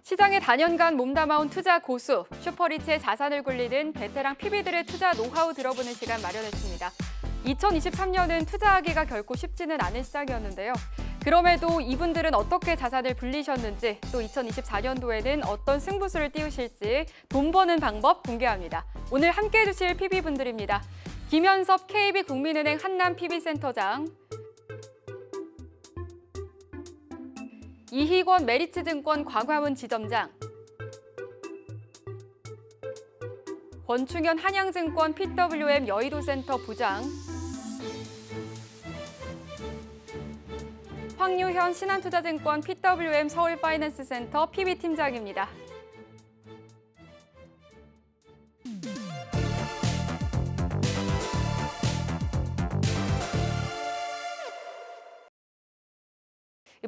시장에 단연간 몸담아온 투자 고수, 슈퍼리치의 자산을 굴리는 베테랑 PB들의 투자 노하우 들어보는 시간 마련했습니다. 2023년은 투자하기가 결코 쉽지는 않은 시장이었는데요. 그럼에도 이분들은 어떻게 자산을 불리셨는지, 또 2024년도에는 어떤 승부수를 띄우실지 돈 버는 방법 공개합니다. 오늘 함께해 주실 PB분들입니다. 김현섭 KB국민은행 한남 PB센터장, 이희권 메리츠증권 광화문 지점장, 권충현 한양증권 PWM 여의도센터 부장, 황유현 신한투자증권 PWM 서울파이낸스센터 PB팀장입니다.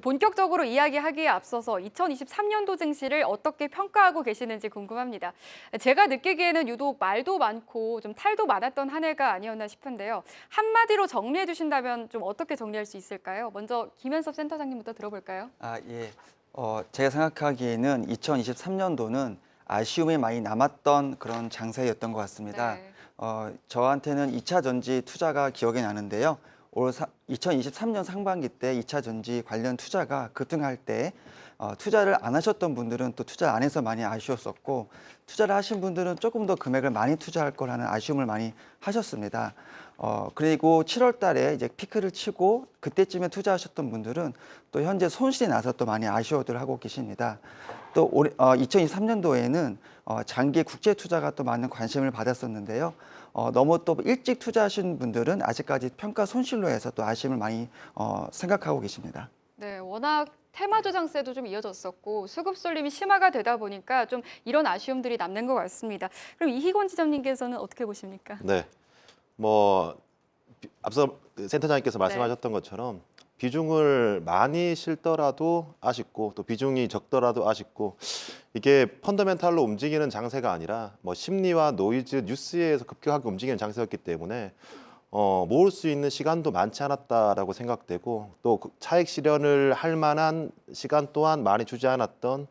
본격적으로 이야기하기에 앞서서 2023년도 증시를 어떻게 평가하고 계시는지 궁금합니다. 제가 느끼기에는 유독 말도 많고 좀 탈도 많았던 한 해가 아니었나 싶은데요. 한마디로 정리해 주신다면 좀 어떻게 정리할 수 있을까요? 먼저 김현섭 센터장님부터 들어볼까요? 예. 제가 생각하기에는 2023년도는 아쉬움이 많이 남았던 그런 장세였던 것 같습니다. 네. 저한테는 2차 전지 투자가 기억이 나는데요. 2023년 상반기 때 2차 전지 관련 투자가 급등할 때 투자를 안 하셨던 분들은 또 투자 안 해서 많이 아쉬웠었고, 투자를 하신 분들은 조금 더 금액을 많이 투자할 거라는 아쉬움을 많이 하셨습니다. 그리고 7월 달에 이제 피크를 치고 그때쯤에 투자하셨던 분들은 또 현재 손실이 나서 또 많이 아쉬워들 하고 계십니다. 또 올해 2023년도에는 장기 국제 투자가 또 많은 관심을 받았었는데요. 너무 또 일찍 투자하신 분들은 아직까지 평가 손실로 해서 또 아쉬움을 많이 생각하고 계십니다. 네, 워낙 테마 조장세도 좀 이어졌었고 수급 쏠림이 심화가 되다 보니까 좀 이런 아쉬움들이 남는 것 같습니다. 그럼 이희권 지점님께서는 어떻게 보십니까? 네, 앞서 센터장님께서 말씀하셨던 것처럼 비중을 많이 실더라도 아쉽고 또 비중이 적더라도 아쉽고, 이게 펀더멘탈로 움직이는 장세가 아니라 심리와 노이즈, 뉴스에 의해서 급격하게 움직이는 장세였기 때문에 모을 수 있는 시간도 많지 않았다라고 생각되고, 또 차익 실현을 할 만한 시간 또한 많이 주지 않았던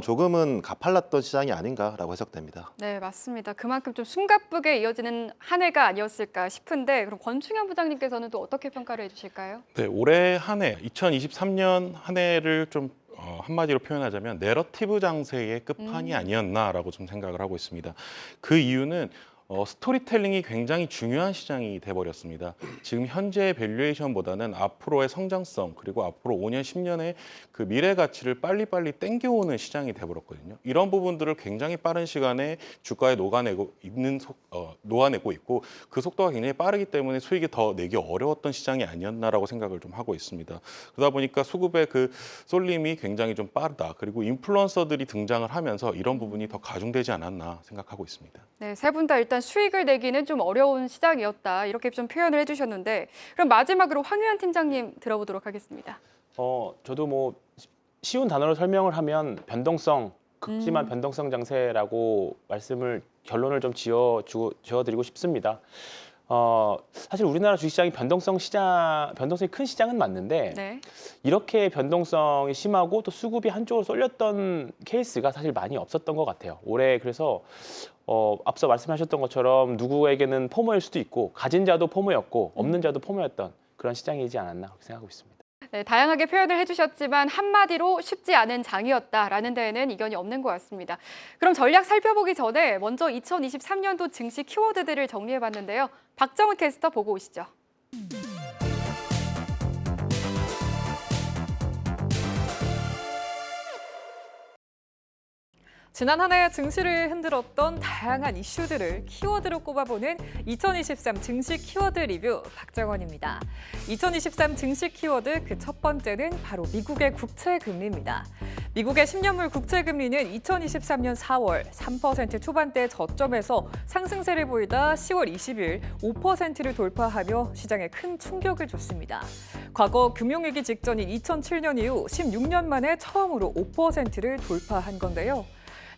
조금은 가팔랐던 시장이 아닌가라고 해석됩니다. 네, 맞습니다. 그만큼 좀 숨가쁘게 이어지는 한 해가 아니었을까 싶은데, 그럼 권충현 부장님께서는 또 어떻게 평가를 해주실까요? 네, 올해 한 해, 2023년 한 해를 좀 한마디로 표현하자면 내러티브 장세의 끝판이 아니었나라고 좀 생각을 하고 있습니다. 그 이유는 스토리텔링이 굉장히 중요한 시장이 돼버렸습니다. 지금 현재의 밸류에이션보다는 앞으로의 성장성, 그리고 앞으로 5년, 10년의 그 미래 가치를 빨리빨리 땡겨오는 시장이 돼버렸거든요. 이런 부분들을 굉장히 빠른 시간에 주가에 녹아내고 있고, 그 속도가 굉장히 빠르기 때문에 수익이 더 내기 어려웠던 시장이 아니었나라고 생각을 좀 하고 있습니다. 그러다 보니까 수급의 그 쏠림이 굉장히 좀 빠르다. 그리고 인플루언서들이 등장을 하면서 이런 부분이 더 가중되지 않았나 생각하고 있습니다. 네, 세 분 다 일단 수익을 내기는 좀 어려운 시장이었다, 이렇게 좀 표현을 해주셨는데, 그럼 마지막으로 황유현 팀장님 들어보도록 하겠습니다. 저도 쉬운 단어로 설명을 하면 변동성, 극심한 변동성 장세라고 결론을 좀 지어드리고 싶습니다. 사실 우리나라 주식시장이 변동성이 큰 시장은 맞는데, 네. 이렇게 변동성이 심하고 또 수급이 한쪽으로 쏠렸던 케이스가 사실 많이 없었던 것 같아요. 올해 그래서 앞서 말씀하셨던 것처럼 누구에게는 포모일 수도 있고, 가진 자도 포모였고 없는 자도 포모였던 그런 시장이지 않았나 그렇게 생각하고 있습니다. 네, 다양하게 표현을 해주셨지만 한마디로 쉽지 않은 장이었다라는 데에는 이견이 없는 것 같습니다. 그럼 전략 살펴보기 전에 먼저 2023년도 증시 키워드들을 정리해봤는데요. 박정훈 캐스터 보고 오시죠. 지난 한 해 증시를 흔들었던 다양한 이슈들을 키워드로 꼽아보는 2023 증시 키워드 리뷰 박정원입니다. 2023 증시 키워드 그 첫 번째는 바로 미국의 국채금리입니다. 미국의 10년물 국채금리는 2023년 4월 3% 초반대 저점에서 상승세를 보이다 10월 20일 5%를 돌파하며 시장에 큰 충격을 줬습니다. 과거 금융위기 직전인 2007년 이후 16년 만에 처음으로 5%를 돌파한 건데요.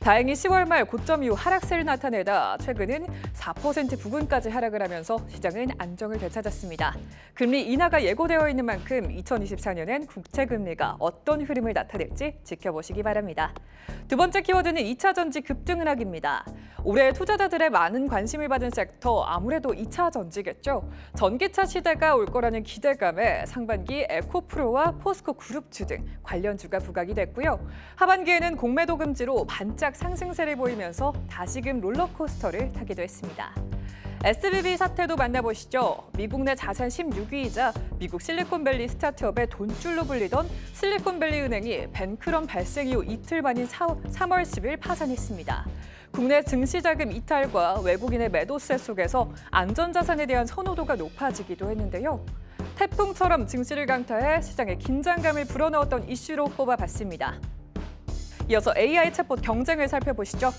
다행히 10월 말 고점 이후 하락세를 나타내다 최근은 4% 부근까지 하락을 하면서 시장은 안정을 되찾았습니다. 금리 인하가 예고되어 있는 만큼 2024년엔 국채 금리가 어떤 흐름을 나타낼지 지켜보시기 바랍니다. 두 번째 키워드는 2차 전지 급등 하락입니다. 올해 투자자들의 많은 관심을 받은 섹터 아무래도 2차 전지겠죠. 전기차 시대가 올 거라는 기대감에 상반기 에코프로와 포스코 그룹주 등 관련주가 부각이 됐고요. 하반기에는 공매도 금지로 반짝 상승세를 보이면서 다시금 롤러코스터를 타기도 했습니다. SVB 사태도 만나보시죠. 미국 내 자산 16위이자 미국 실리콘밸리 스타트업의 돈줄로 불리던 실리콘밸리 은행이 뱅크런 발생 이후 이틀 만인 3월 10일 파산했습니다. 국내 증시 자금 이탈과 외국인의 매도세 속에서 안전자산에 대한 선호도가 높아지기도 했는데요. 태풍처럼 증시를 강타해 시장의 긴장감을 불어넣었던 이슈로 꼽아봤습니다. 이어서 AI 챗봇 경쟁을 살펴보시죠.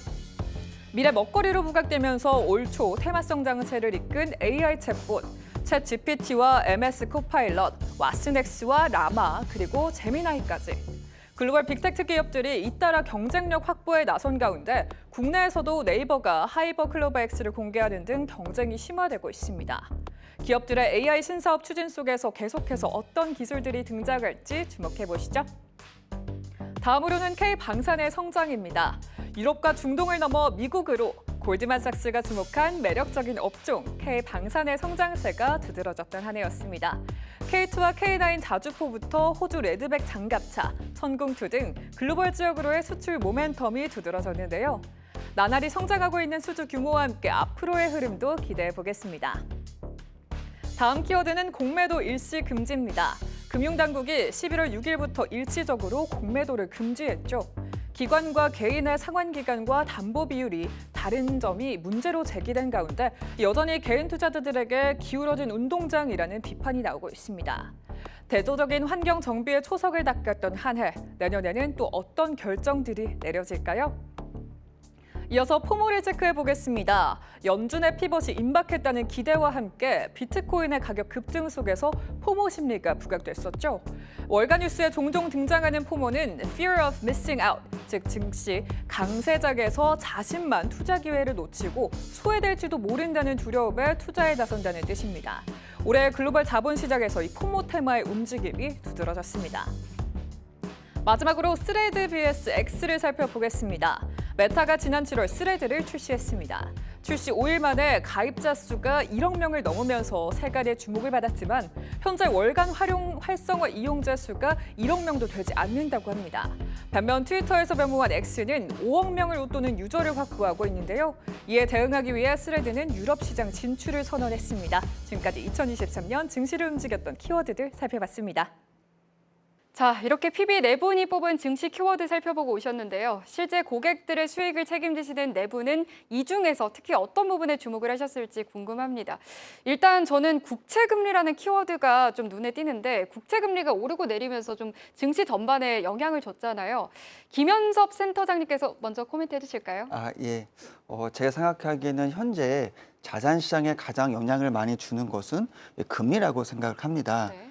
미래 먹거리로 부각되면서 올 초 테마성 장세를 이끈 AI 챗봇, 챗 GPT와 MS 코파일럿, 왓슨X와 라마, 그리고 제미나이까지. 글로벌 빅테크 기업들이 잇따라 경쟁력 확보에 나선 가운데 국내에서도 네이버가 하이버 클로버 X를 공개하는 등 경쟁이 심화되고 있습니다. 기업들의 AI 신사업 추진 속에서 계속해서 어떤 기술들이 등장할지 주목해보시죠. 다음으로는 K방산의 성장입니다. 유럽과 중동을 넘어 미국으로 골드만삭스가 주목한 매력적인 업종 K방산의 성장세가 두드러졌던 한 해였습니다. K2와 K9 자주포부터 호주 레드백 장갑차, 천궁2 등 글로벌 지역으로의 수출 모멘텀이 두드러졌는데요. 나날이 성장하고 있는 수주 규모와 함께 앞으로의 흐름도 기대해 보겠습니다. 다음 키워드는 공매도 일시 금지입니다. 금융당국이 11월 6일부터 일시적으로 공매도를 금지했죠. 기관과 개인의 상환기간과 담보 비율이 다른 점이 문제로 제기된 가운데 여전히 개인 투자자들에게 기울어진 운동장이라는 비판이 나오고 있습니다. 대조적인 환경 정비에 초석을 닦았던 한 해, 내년에는 또 어떤 결정들이 내려질까요? 이어서 포모를 체크해 보겠습니다. 연준의 피벗이 임박했다는 기대와 함께 비트코인의 가격 급등 속에서 포모 심리가 부각됐었죠. 월간 뉴스에 종종 등장하는 포모는 fear of missing out, 즉 증시 강세작에서 자신만 투자 기회를 놓치고 소외될지도 모른다는 두려움에 투자에 나선다는 뜻입니다. 올해 글로벌 자본시장에서 이 포모 테마의 움직임이 두드러졌습니다. 마지막으로 스레드 vs X를 살펴보겠습니다. 메타가 지난 7월 스레드를 출시했습니다. 출시 5일 만에 가입자 수가 1억 명을 넘으면서 세간의 주목을 받았지만 현재 월간 활성화 이용자 수가 1억 명도 되지 않는다고 합니다. 반면 트위터에서 변모한 X는 5억 명을 웃도는 유저를 확보하고 있는데요. 이에 대응하기 위해 스레드는 유럽 시장 진출을 선언했습니다. 지금까지 2023년 증시를 움직였던 키워드들 살펴봤습니다. 자, 이렇게 PB 네 분이 뽑은 증시 키워드 살펴보고 오셨는데요. 실제 고객들의 수익을 책임지시는 네 분은 이 중에서 특히 어떤 부분에 주목을 하셨을지 궁금합니다. 일단 저는 국채금리라는 키워드가 좀 눈에 띄는데 국채금리가 오르고 내리면서 좀 증시 전반에 영향을 줬잖아요. 김현섭 센터장님께서 먼저 코멘트 해주실까요? 예. 제가 생각하기에는 현재 자산시장에 가장 영향을 많이 주는 것은 금리라고 생각을 합니다. 네.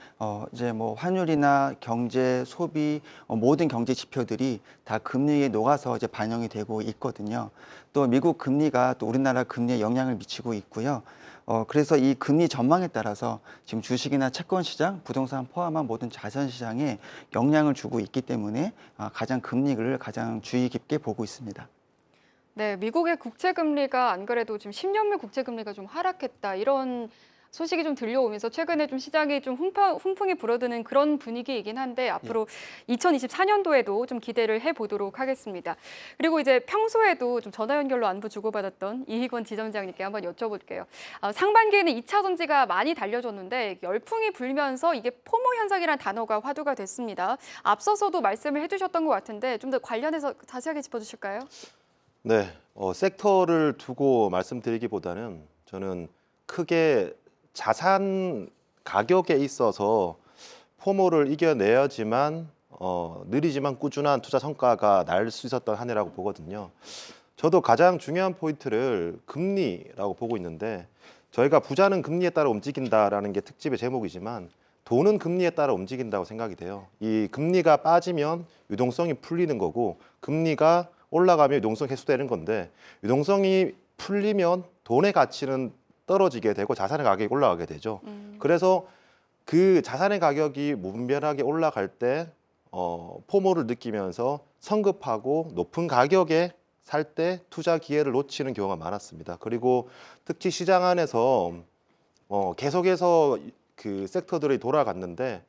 이제 뭐 환율이나 경제, 소비, 모든 경제 지표들이 다 금리에 녹아서 이제 반영이 되고 있거든요. 또 미국 금리가 또 우리나라 금리에 영향을 미치고 있고요. 그래서 이 금리 전망에 따라서 지금 주식이나 채권 시장, 부동산 포함한 모든 자산 시장에 영향을 주고 있기 때문에 가장 금리를 가장 주의 깊게 보고 있습니다. 네, 미국의 국채금리가 안 그래도 지금 10년물 국채금리가 좀 하락했다 이런 소식이 좀 들려오면서 최근에 좀 시장이 좀 훈풍이 불어드는 그런 분위기이긴 한데 앞으로 2024년도에도 좀 기대를 해보도록 하겠습니다. 그리고 이제 평소에도 좀 전화 연결로 안부 주고받았던 이희권 지점장님께 한번 여쭤볼게요. 상반기에는 2차 전지가 많이 달려졌는데 열풍이 불면서 이게 포모 현상이라는 단어가 화두가 됐습니다. 앞서서도 말씀을 해주셨던 것 같은데 좀 더 관련해서 자세하게 짚어주실까요? 네, 섹터를 두고 말씀드리기보다는 저는 크게 자산 가격에 있어서 포모를 이겨내야지만 느리지만 꾸준한 투자 성과가 날 수 있었던 한 해라고 보거든요. 저도 가장 중요한 포인트를 금리라고 보고 있는데 저희가 부자는 금리에 따라 움직인다라는 게 특집의 제목이지만 돈은 금리에 따라 움직인다고 생각이 돼요. 이 금리가 빠지면 유동성이 풀리는 거고 금리가 올라가면 유동성이 해소되는 건데 유동성이 풀리면 돈의 가치는 떨어지게 되고 자산의 가격이 올라가게 되죠. 그래서 그 자산의 가격이 무분별하게 올라갈 때 포모를 느끼면서 성급하고 높은 가격에 살 때 투자 기회를 놓치는 경우가 많았습니다. 그리고 특히 시장 안에서 계속해서 그 섹터들이 돌아갔는데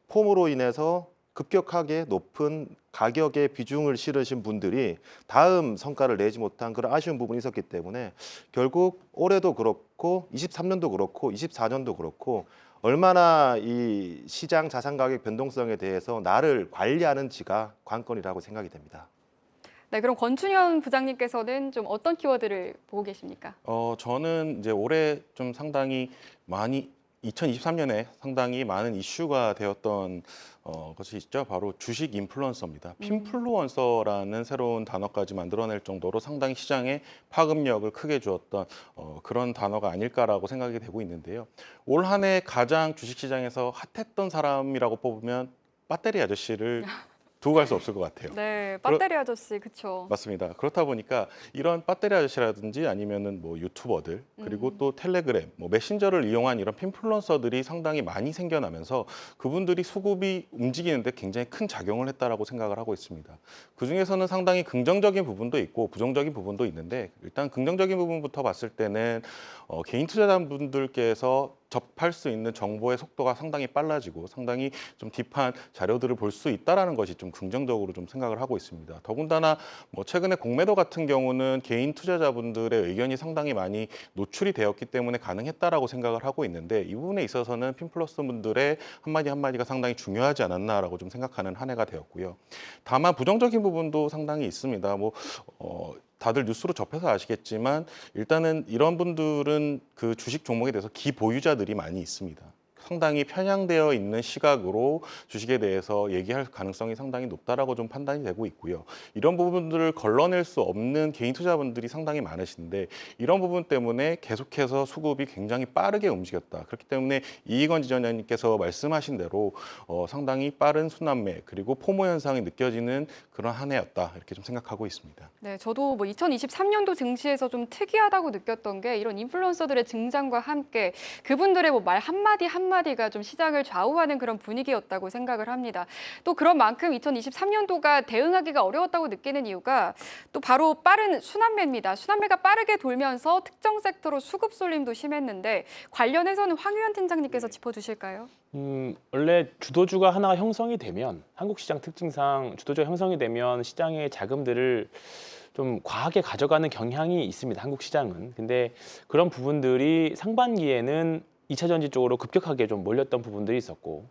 폼으로 인해서 급격하게 높은 가격의 비중을 실으신 분들이 다음 성과를 내지 못한 그런 아쉬운 부분이 있었기 때문에 결국 올해도 그렇고 23년도 그렇고 24년도 그렇고 얼마나 이 시장 자산 가격 변동성에 대해서 나를 관리하는지가 관건이라고 생각이 됩니다. 네, 그럼 권춘현 부장님께서는 좀 어떤 키워드를 보고 계십니까? 저는 이제 올해 좀 상당히 많이 2023년에 상당히 많은 이슈가 되었던 것이 있죠. 바로 주식 인플루언서입니다. 핀플루언서라는 새로운 단어까지 만들어낼 정도로 상당히 시장에 파급력을 크게 주었던 그런 단어가 아닐까라고 생각이 되고 있는데요. 올 한 해 가장 주식시장에서 핫했던 사람이라고 뽑으면 배터리 아저씨를 두고 갈 수 없을 것 같아요. 네, 배터리 아저씨, 그렇죠. 맞습니다. 그렇다 보니까 이런 배터리 아저씨라든지 아니면은 뭐 유튜버들 그리고 또 텔레그램, 뭐 메신저를 이용한 이런 핀플루언서들이 상당히 많이 생겨나면서 그분들이 수급이 움직이는데 굉장히 큰 작용을 했다라고 생각을 하고 있습니다. 그 중에서는 상당히 긍정적인 부분도 있고 부정적인 부분도 있는데 일단 긍정적인 부분부터 봤을 때는 개인 투자자분들께서 접할 수 있는 정보의 속도가 상당히 빨라지고 상당히 좀 딥한 자료들을 볼 수 있다라는 것이 좀 긍정적으로 좀 생각을 하고 있습니다. 더군다나 뭐 최근에 공매도 같은 경우는 개인 투자자분들의 의견이 상당히 많이 노출이 되었기 때문에 가능했다라고 생각을 하고 있는데 이 부분에 있어서는 핀플러스 분들의 한마디 한마디가 상당히 중요하지 않았나라고 좀 생각하는 한 해가 되었고요. 다만 부정적인 부분도 상당히 있습니다. 다들 뉴스로 접해서 아시겠지만 일단은 이런 분들은 그 주식 종목에 대해서 기보유자들이 많이 있습니다. 상당히 편향되어 있는 시각으로 주식에 대해서 얘기할 가능성이 상당히 높다라고 좀 판단이 되고 있고요. 이런 부분들을 걸러낼 수 없는 개인 투자분들이 상당히 많으신데 이런 부분 때문에 계속해서 수급이 굉장히 빠르게 움직였다. 그렇기 때문에 이익원 지점장님께서 말씀하신 대로 상당히 빠른 순환매 그리고 포모 현상이 느껴지는 그런 한 해였다. 이렇게 좀 생각하고 있습니다. 네, 저도 2023년도 증시에서 좀 특이하다고 느꼈던 게 이런 인플루언서들의 등장과 함께 그분들의 말 한마디가 좀 시장을 좌우하는 그런 분위기였다고 생각을 합니다. 또 그런 만큼 2023년도가 대응하기가 어려웠다고 느끼는 이유가 또 바로 빠른 순환매입니다. 순환매가 빠르게 돌면서 특정 섹터로 수급 쏠림도 심했는데 관련해서는 황유현 팀장님께서 짚어주실까요? 원래 주도주가 하나가 형성이 되면 한국 시장 특징상 주도주가 형성이 되면 시장의 자금들을 좀 과하게 가져가는 경향이 있습니다. 한국 시장은. 근데 그런 부분들이 상반기에는 2차 전지 쪽으로 급격하게 좀 몰렸던 부분들이 있었고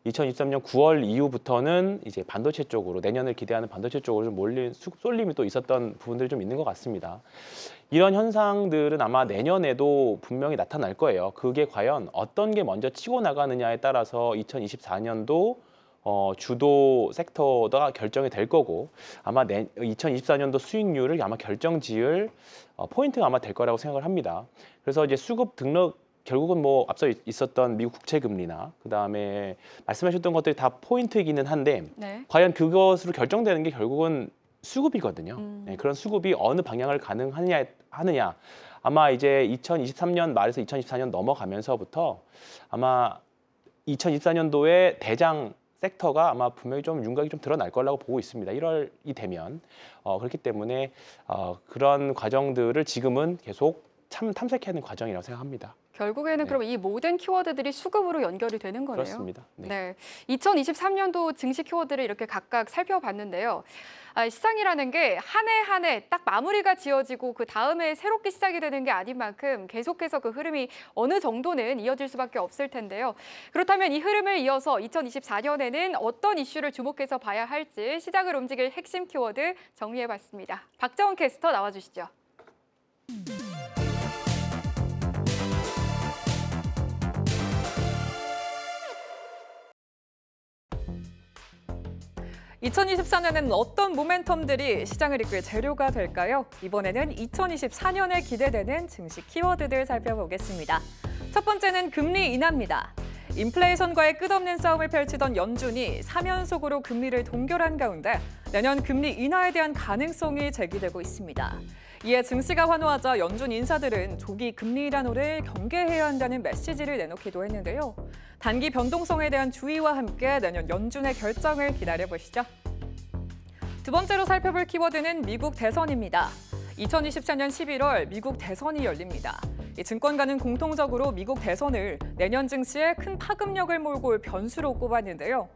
2023년 9월 이후부터는 이제 반도체 쪽으로 내년을 기대하는 반도체 쪽으로 좀 몰린 수급 쏠림이 또 있었던 부분들이 좀 있는 것 같습니다. 이런 현상들은 아마 내년에도 분명히 나타날 거예요. 그게 과연 어떤 게 먼저 치고 나가느냐에 따라서 2024년도 주도 섹터가 결정이 될 거고 아마 2024년도 수익률을 아마 결정지을 포인트가 아마 될 거라고 생각을 합니다. 그래서 이제 수급 등록 결국은 앞서 있었던 미국 국채 금리나 그다음에 말씀하셨던 것들이 다 포인트이기는 한데 네. 과연 그것으로 결정되는 게 결국은 수급이거든요. 네, 그런 수급이 어느 방향을 하느냐 아마 이제 2023년 말에서 2024년 넘어가면서부터 아마 2024년도에 대장 섹터가 아마 분명히 좀 윤곽이 좀 드러날 거라고 보고 있습니다. 1월이 되면 그렇기 때문에 그런 과정들을 지금은 계속 탐색해야 하는 과정이라고 생각합니다. 결국에는 네. 그럼 이 모든 키워드들이 수급으로 연결이 되는 거네요. 그렇습니다. 네. 네, 2023년도 증시 키워드를 이렇게 각각 살펴봤는데요. 시장이라는 게 한 해 한 해 딱 마무리가 지어지고 그 다음에 새롭게 시작이 되는 게 아닌 만큼 계속해서 그 흐름이 어느 정도는 이어질 수밖에 없을 텐데요. 그렇다면 이 흐름을 이어서 2024년에는 어떤 이슈를 주목해서 봐야 할지 시장을 움직일 핵심 키워드 정리해봤습니다. 박정원 캐스터 나와주시죠. (2024년에는) 어떤 모멘텀들이 시장을 이끌 재료가 될까요? 이번에는 2024년에 기대되는 증시 키워드들 살펴보겠습니다. 첫 번째는 금리 인하입니다. 인플레이션과의 끝없는 싸움을 펼치던 연준이 3연속으로 금리를 동결한 가운데 내년 금리 인하에 대한 가능성이 제기되고 있습니다. 이에 증시가 환호하자 연준 인사들은 조기 금리 인하를 경계해야 한다는 메시지를 내놓기도 했는데요. 단기 변동성에 대한 주의와 함께 내년 연준의 결정을 기다려보시죠. 두 번째로 살펴볼 키워드는 미국 대선입니다. 2024년 11월 미국 대선이 열립니다. 증권가는 공통적으로 미국 대선을 내년 증시에 큰 파급력을 몰고 올 변수로 꼽았는데요.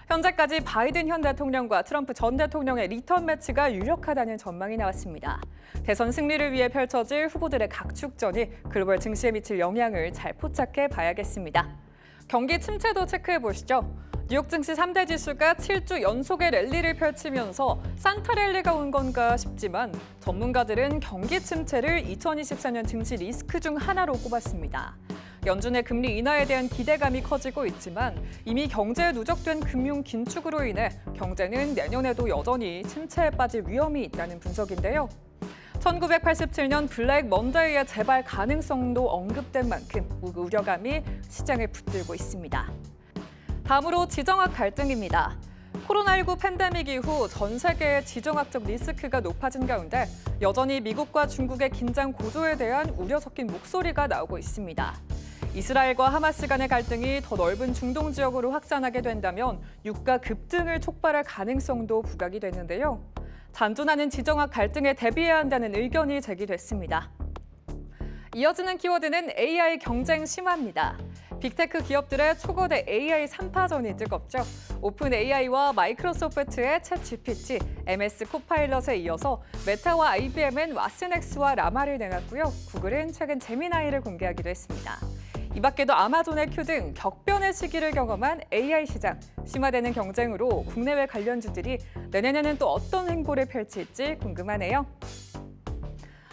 현재까지 바이든 현 대통령과 트럼프 전 대통령의 리턴 매치가 유력하다는 전망이 나왔습니다. 대선 승리를 위해 펼쳐질 후보들의 각축전이 글로벌 증시에 미칠 영향을 잘 포착해 봐야겠습니다. 경기 침체도 체크해 보시죠. 뉴욕 증시 3대 지수가 7주 연속의 랠리를 펼치면서 산타 랠리가 온 건가 싶지만 전문가들은 경기 침체를 2024년 증시 리스크 중 하나로 꼽았습니다. 연준의 금리 인하에 대한 기대감이 커지고 있지만 이미 경제에 누적된 금융 긴축으로 인해 경제는 내년에도 여전히 침체에 빠질 위험이 있다는 분석인데요. 1987년 블랙 먼데이의 재발 가능성도 언급된 만큼 우려감이 시장을 붙들고 있습니다. 다음으로 지정학 갈등입니다. 코로나19 팬데믹 이후 전 세계의 지정학적 리스크가 높아진 가운데 여전히 미국과 중국의 긴장 고조에 대한 우려 섞인 목소리가 나오고 있습니다. 이스라엘과 하마스 간의 갈등이 더 넓은 중동 지역으로 확산하게 된다면 유가 급등을 촉발할 가능성도 부각이 되는데요. 잔존하는 지정학 갈등에 대비해야 한다는 의견이 제기됐습니다. 이어지는 키워드는 AI 경쟁 심화입니다. 빅테크 기업들의 초거대 AI 3파전이 뜨겁죠. 오픈 AI와 마이크로소프트의 챗GPT, MS 코파일럿에 이어서 메타와 IBM은 왓슨X와 라마를 내놨고요. 구글은 최근 제미나이를 공개하기도 했습니다. 이 밖에도 아마존의 큐 등 격변의 시기를 경험한 AI 시장, 심화되는 경쟁으로 국내외 관련주들이 내년에는 또 어떤 행보를 펼칠지 궁금하네요.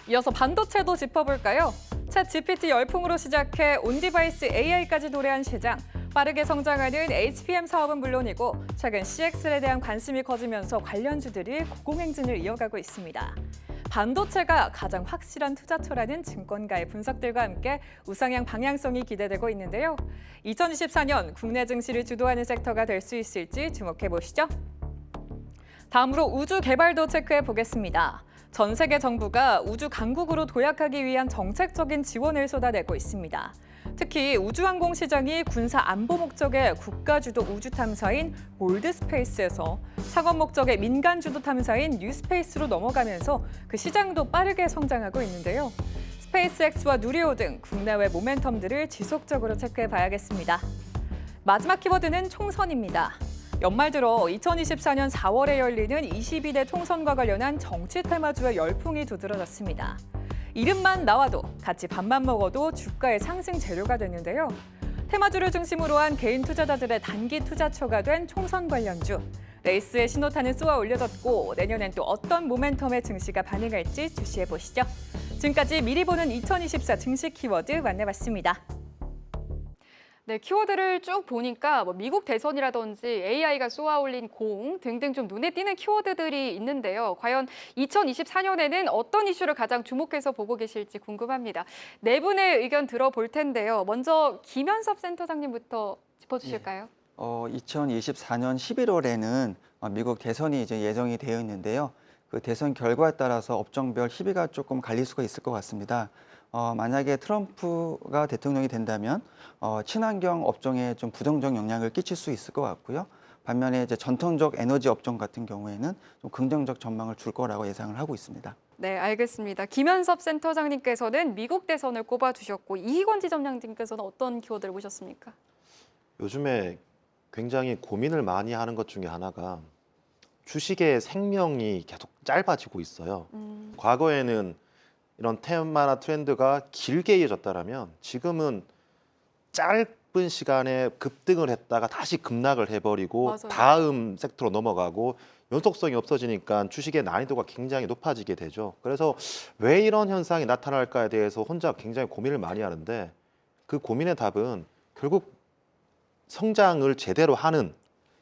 이어서 반도체도 짚어볼까요? 챗 GPT 열풍으로 시작해 온디바이스 AI까지 도래한 시장, 빠르게 성장하는 HBM 사업은 물론이고 최근 CX에 대한 관심이 커지면서 관련주들이 고공행진을 이어가고 있습니다. 반도체가 가장 확실한 투자처라는 증권가의 분석들과 함께 우상향 방향성이 기대되고 있는데요. 2024년 국내 증시를 주도하는 섹터가 될 수 있을지 주목해 보시죠. 다음으로 우주 개발도 체크해 보겠습니다. 전 세계 정부가 우주 강국으로 도약하기 위한 정책적인 지원을 쏟아내고 있습니다. 특히 우주항공 시장이 군사 안보 목적의 국가주도 우주 탐사인 골드스페이스에서 상업 목적의 민간 주도 탐사인 뉴스페이스로 넘어가면서 그 시장도 빠르게 성장하고 있는데요. 스페이스X와 누리호 등 국내외 모멘텀들을 지속적으로 체크해 봐야겠습니다. 마지막 키워드는 총선입니다. 연말 들어 2024년 4월에 열리는 22대 총선과 관련한 정치 테마주의 열풍이 두드러졌습니다. 이름만 나와도 같이 밥만 먹어도 주가의 상승 재료가 됐는데요. 테마주를 중심으로 한 개인 투자자들의 단기 투자처가 된 총선 관련주. 레이스의 신호탄은 쏘아 올려졌고 내년엔 또 어떤 모멘텀의 증시가 반응할지 주시해 보시죠. 지금까지 미리 보는 2024 증시 키워드 만나봤습니다. 네, 키워드를 쭉 보니까 미국 대선이라든지 AI가 쏘아올린 공 등등 좀 눈에 띄는 키워드들이 있는데요. 과연 2024년에는 어떤 이슈를 가장 주목해서 보고 계실지 궁금합니다. 네 분의 의견 들어볼 텐데요. 먼저 김현섭 센터장님부터 짚어주실까요? 2024년 11월에는 미국 대선이 이제 예정이 되어 있는데요. 그 대선 결과에 따라서 업종별 희비가 조금 갈릴 수가 있을 것 같습니다. 만약에 트럼프가 대통령이 된다면 친환경 업종에 좀 부정적 영향을 끼칠 수 있을 것 같고요. 반면에 이제 전통적 에너지 업종 같은 경우에는 좀 긍정적 전망을 줄 거라고 예상을 하고 있습니다. 네, 알겠습니다. 김현섭 센터장님께서는 미국 대선을 꼽아주셨고 이희권 지점장님께서는 어떤 키워드를 보셨습니까? 요즘에 굉장히 고민을 많이 하는 것 중에 하나가 주식의 생명이 계속 짧아지고 있어요. 과거에는 이런 테마나 트렌드가 길게 이어졌다면 지금은 짧은 시간에 급등을 했다가 다시 급락을 해버리고 맞아요. 다음 섹터로 넘어가고 연속성이 없어지니까 주식의 난이도가 굉장히 높아지게 되죠. 그래서 왜 이런 현상이 나타날까에 대해서 혼자 굉장히 고민을 많이 하는데 그 고민의 답은 결국 성장을 제대로 하는,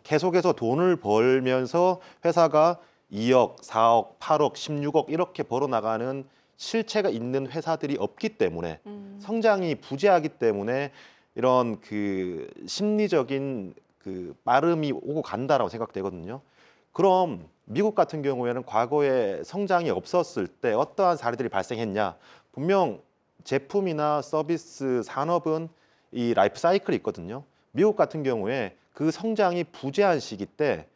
계속해서 돈을 벌면서 회사가 2억, 4억, 8억, 16억 이렇게 벌어나가는 실체가 있는 회사들이 없기 때문에 성장이 부재하기 때문에 이런 그 심리적인 그 빠름이 오고 간다라고 생각되거든요. 그럼 미국 같은 경우에는 과거에 성장이 없었을 때 어떠한 사례들이 발생했냐? 분명 제품이나 서비스 산업은 이 라이프 사이클이 있거든요. 미국 같은 경우에 그 성장이 부재한 시기 때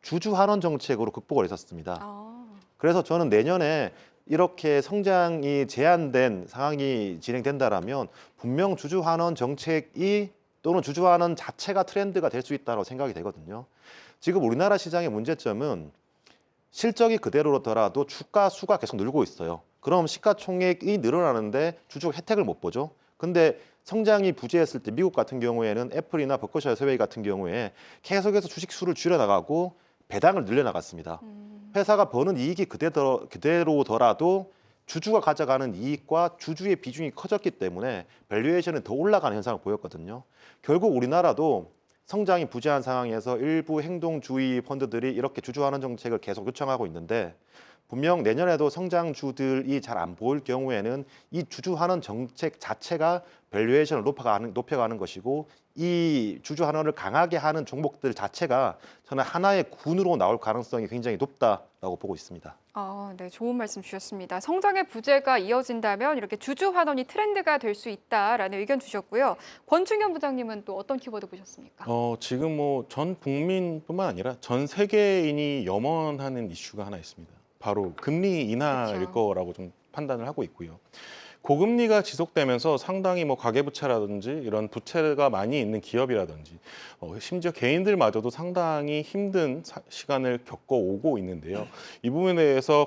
주주환원 정책으로 극복을 했었습니다. 그래서 저는 내년에 이렇게 성장이 제한된 상황이 진행된다라면 분명 주주환원 정책이 또는 주주환원 자체가 트렌드가 될 수 있다고 생각이 되거든요. 지금 우리나라 시장의 문제점은 실적이 그대로더라도 주가 수가 계속 늘고 있어요. 그럼 시가총액이 늘어나는데 주주가 혜택을 못 보죠. 근데 성장이 부재했을 때 미국 같은 경우에는 애플이나 버커셔 해서웨이 같은 경우에 계속해서 주식 수를 줄여나가고 배당을 늘려나갔습니다. 회사가 버는 이익이 그대로더라도 주주가 가져가는 이익과 주주의 비중이 커졌기 때문에 밸류에이션은 더 올라가는 현상을 보였거든요. 결국 우리나라도 성장이 부재한 상황에서 일부 행동주의 펀드들이 이렇게 주주환원 정책을 계속 요청하고 있는데 분명 내년에도 성장주들이 잘 안 보일 경우에는 이 주주환원 정책 자체가 밸류에이션을 높여가는 것이고 이 주주환원을 강하게 하는 종목들 자체가 저는 하나의 군으로 나올 가능성이 굉장히 높다라고 보고 있습니다. 네, 좋은 말씀 주셨습니다. 성장의 부재가 이어진다면 이렇게 주주 환원이 트렌드가 될 수 있다라는 의견 주셨고요. 권충현 부장님은 또 어떤 키워드 보셨습니까? 지금 뭐 전 국민뿐만 아니라 전 세계인이 염원하는 이슈가 하나 있습니다. 바로 금리 인하일 그렇죠. 거라고 좀 판단을 하고 있고요. 고금리가 지속되면서 상당히 뭐 가계부채라든지 이런 부채가 많이 있는 기업이라든지 심지어 개인들마저도 상당히 힘든 시간을 겪어오고 있는데요. 이 부분에 대해서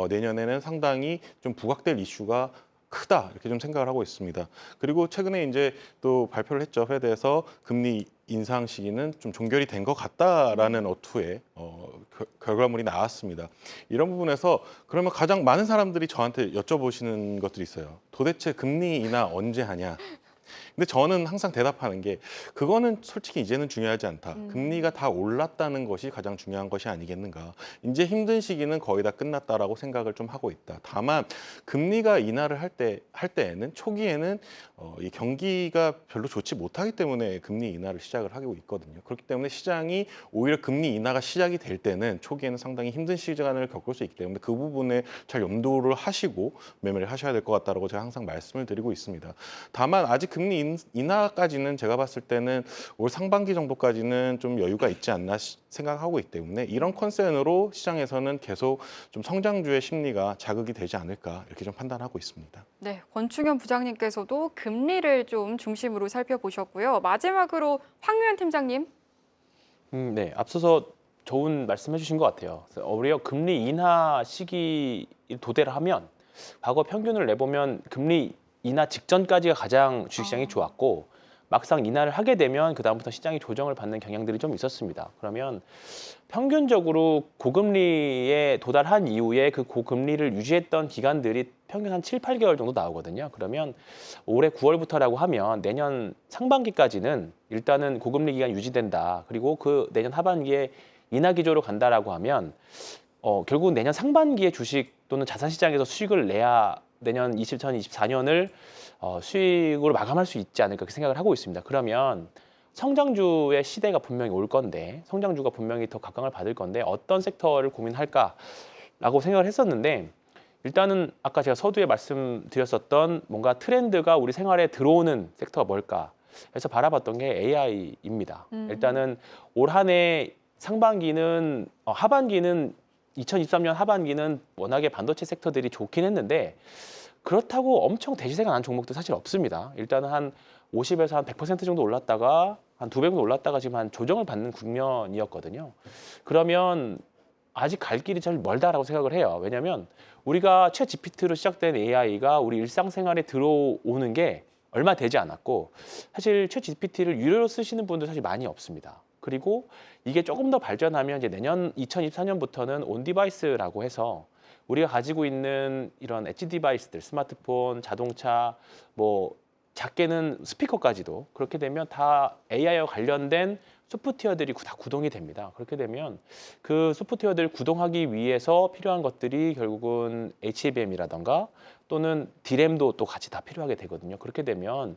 내년에는 상당히 좀 부각될 이슈가 크다 이렇게 좀 생각을 하고 있습니다. 그리고 최근에 이제 또 발표를 했죠. 페드에서 금리 인상 시기는 좀 종결이 된 것 같다라는 어투의 결과물이 나왔습니다. 이런 부분에서 그러면 가장 많은 사람들이 저한테 여쭤보시는 것들이 있어요. 도대체 금리 인하 언제 하냐? 근데 저는 항상 대답하는 게 그거는 솔직히 이제는 중요하지 않다. 금리가 다 올랐다는 것이 가장 중요한 것이 아니겠는가. 이제 힘든 시기는 거의 다 끝났다라고 생각을 좀 하고 있다. 다만 금리가 인하를 할 때에는 초기에는 이 경기가 별로 좋지 못하기 때문에 금리 인하를 시작을 하고 있거든요. 그렇기 때문에 시장이 오히려 금리 인하가 시작이 될 때는 초기에는 상당히 힘든 시간을 겪을 수 있기 때문에 그 부분에 잘 염두를 하시고 매매를 하셔야 될 것 같다라고 제가 항상 말씀을 드리고 있습니다. 다만 아직 금리 인하까지는 제가 봤을 때는 올 상반기 정도까지는 좀 여유가 있지 않나 생각하고 있기 때문에 이런 컨센으로 시장에서는 계속 좀 성장주의 심리가 자극이 되지 않을까 이렇게 좀 판단하고 있습니다. 네, 권충현 부장님께서도 금리를 좀 중심으로 살펴보셨고요. 마지막으로 황유현 팀장님. 네, 앞서서 좋은 말씀해 주신 것 같아요. 그래서 오히려 금리 인하 시기 도달을 하면 과거 평균을 내보면 금리 인하 직전까지가 가장 주식시장이 좋았고 막상 인하를 하게 되면 그다음부터 시장이 조정을 받는 경향들이 좀 있었습니다. 그러면 평균적으로 고금리에 도달한 이후에 그 고금리를 유지했던 기간들이 평균 한 7, 8개월 정도 나오거든요. 그러면 올해 9월부터라고 하면 내년 상반기까지는 일단은 고금리 기간이 유지된다. 그리고 그 내년 하반기에 인하 기조로 간다라고 하면 결국 내년 상반기에 주식 또는 자산시장에서 수익을 내야 내년 2024년을 수익으로 마감할 수 있지 않을까 그렇게 생각을 하고 있습니다. 그러면 성장주의 시대가 분명히 올 건데 성장주가 분명히 더 각광을 받을 건데 어떤 섹터를 고민할까라고 생각을 했었는데 일단은 아까 제가 서두에 말씀드렸었던 뭔가 트렌드가 우리 생활에 들어오는 섹터가 뭘까 해서 바라봤던 게 AI입니다. 일단은 올 한 해 상반기는 하반기는 2023년 하반기는 워낙에 반도체 섹터들이 좋긴 했는데 그렇다고 엄청 대시세가 난 종목도 사실 없습니다. 일단은 한 50에서 한 100% 정도 올랐다가 한 2배 정도 올랐다가 지금 한 조정을 받는 국면이었거든요. 그러면 아직 갈 길이 잘 멀다라고 생각을 해요. 왜냐하면 우리가 챗 GPT로 시작된 AI가 우리 일상생활에 들어오는 게 얼마 되지 않았고 사실 챗 GPT를 유료로 쓰시는 분들 사실 많이 없습니다. 그리고 이게 조금 더 발전하면 이제 내년 2024년부터는 온 디바이스라고 해서 우리가 가지고 있는 이런 엣지 디바이스들, 스마트폰, 자동차, 뭐 작게는 스피커까지도 그렇게 되면 다 AI와 관련된 소프트웨어들이 다 구동이 됩니다. 그렇게 되면 그 소프트웨어들을 구동하기 위해서 필요한 것들이 결국은 HBM이라던가 또는 D램도 또 같이 다 필요하게 되거든요. 그렇게 되면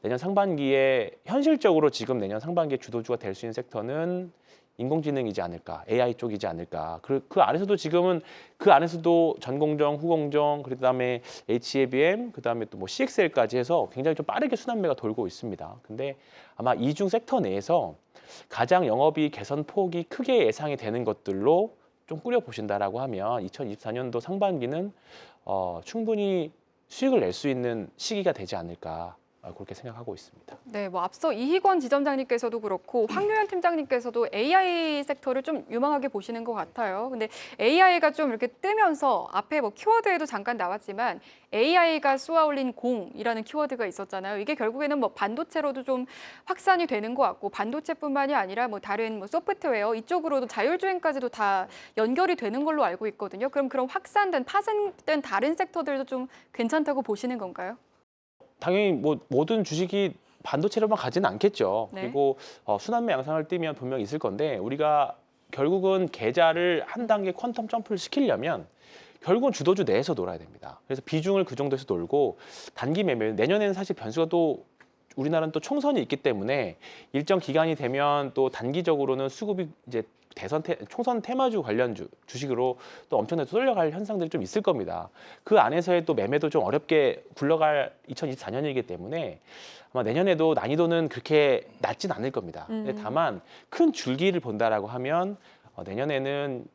내년 상반기에 현실적으로 지금 내년 상반기에 주도주가 될 수 있는 섹터는 인공지능이지 않을까, AI 쪽이지 않을까. 그 안에서도 지금은 그 안에서도 전공정, 후공정, 그다음에 HBM, 그다음에 또 뭐 CXL까지 해서 굉장히 좀 빠르게 순환매가 돌고 있습니다. 근데 아마 이중 섹터 내에서 가장 영업이익 개선 폭이 크게 예상이 되는 것들로 좀 꾸려 보신다라고 하면 2024년도 상반기는 충분히 수익을 낼 수 있는 시기가 되지 않을까. 그렇게 생각하고 있습니다. 네, 뭐 앞서 이희권 지점장님께서도 그렇고 황교안 팀장님께서도 AI 섹터를 좀 유망하게 보시는 것 같아요. 근데 AI가 좀 이렇게 뜨면서 앞에 뭐 키워드에도 잠깐 나왔지만 AI가 쏘아올린 공이라는 키워드가 있었잖아요. 이게 결국에는 뭐 반도체로도 좀 확산이 되는 것 같고 반도체뿐만이 아니라 뭐 다른 뭐 소프트웨어 이쪽으로도 자율주행까지도 다 연결이 되는 걸로 알고 있거든요. 그럼 그런 확산된 파생된 다른 섹터들도 좀 괜찮다고 보시는 건가요? 당연히 뭐 모든 주식이 반도체로만 가지는 않겠죠. 네. 그리고 순환매 양상을 띠면 분명히 있을 건데 우리가 결국은 계좌를 한 단계 퀀텀 점프를 시키려면 결국은 주도주 내에서 놀아야 됩니다. 그래서 비중을 그 정도에서 놀고 단기 매매 내년에는 사실 변수가 또 우리나라는 또 총선이 있기 때문에 일정 기간이 되면 또 단기적으로는 수급이 이제 총선 테마주 관련 주식으로 또 엄청나게 쏠려갈 현상들이 좀 있을 겁니다. 그 안에서의 또 매매도 좀 어렵게 굴러갈 2024년이기 때문에 아마 내년에도 난이도는 그렇게 낮진 않을 겁니다. 근데 다만 큰 줄기를 본다라고 하면 내년에는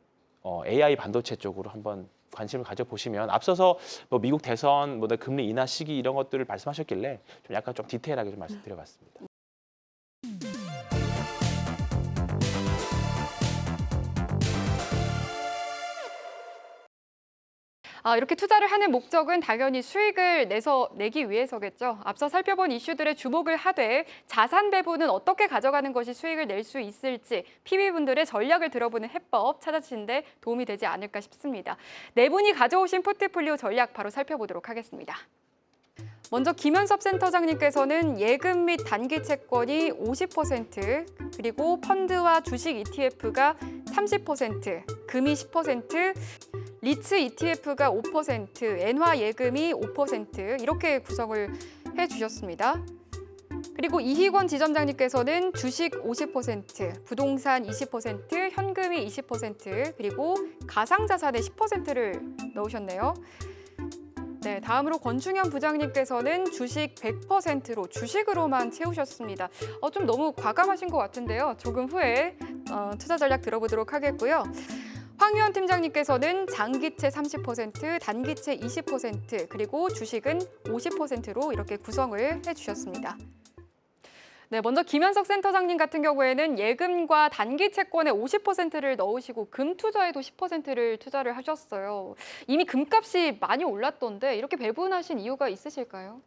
AI 반도체 쪽으로 한번 관심을 가져보시면 앞서서 뭐 미국 대선, 뭐 금리 인하 시기 이런 것들을 말씀하셨길래 좀 약간 좀 디테일하게 좀 말씀드려봤습니다. 이렇게 투자를 하는 목적은 당연히 수익을 내기 위해서겠죠. 앞서 살펴본 이슈들의 주목을 하되 자산 배분은 어떻게 가져가는 것이 수익을 낼 수 있을지 PB분들의 전략을 들어보는 해법 찾아주시는 데 도움이 되지 않을까 싶습니다. 네 분이 가져오신 포트폴리오 전략 바로 살펴보도록 하겠습니다. 먼저 김현섭 센터장님께서는 예금 및 단기 채권이 50%, 그리고 펀드와 주식 ETF가 30%, 금이 10%, 리츠 ETF가 5%, 엔화 예금이 5% 이렇게 구성을 해주셨습니다. 그리고 이희권 지점장님께서는 주식 50%, 부동산 20%, 현금이 20%, 그리고 가상자산에 10%를 넣으셨네요. 네, 다음으로 권중현 부장님께서는 주식 100%로 주식으로만 채우셨습니다. 좀 너무 과감하신 것 같은데요. 조금 후에 투자 전략 들어보도록 하겠고요. 황유원 팀장님께서는 장기채 30%, 단기채 20%, 그리고 주식은 50%로 이렇게 구성을 해주셨습니다. 네, 먼저 김현석 센터장님 같은 경우에는 예금과 단기 채권에 50%를 넣으시고 금 투자에도 10%를 투자를 하셨어요. 이미 금값이 많이 올랐던데 이렇게 배분하신 이유가 있으실까요?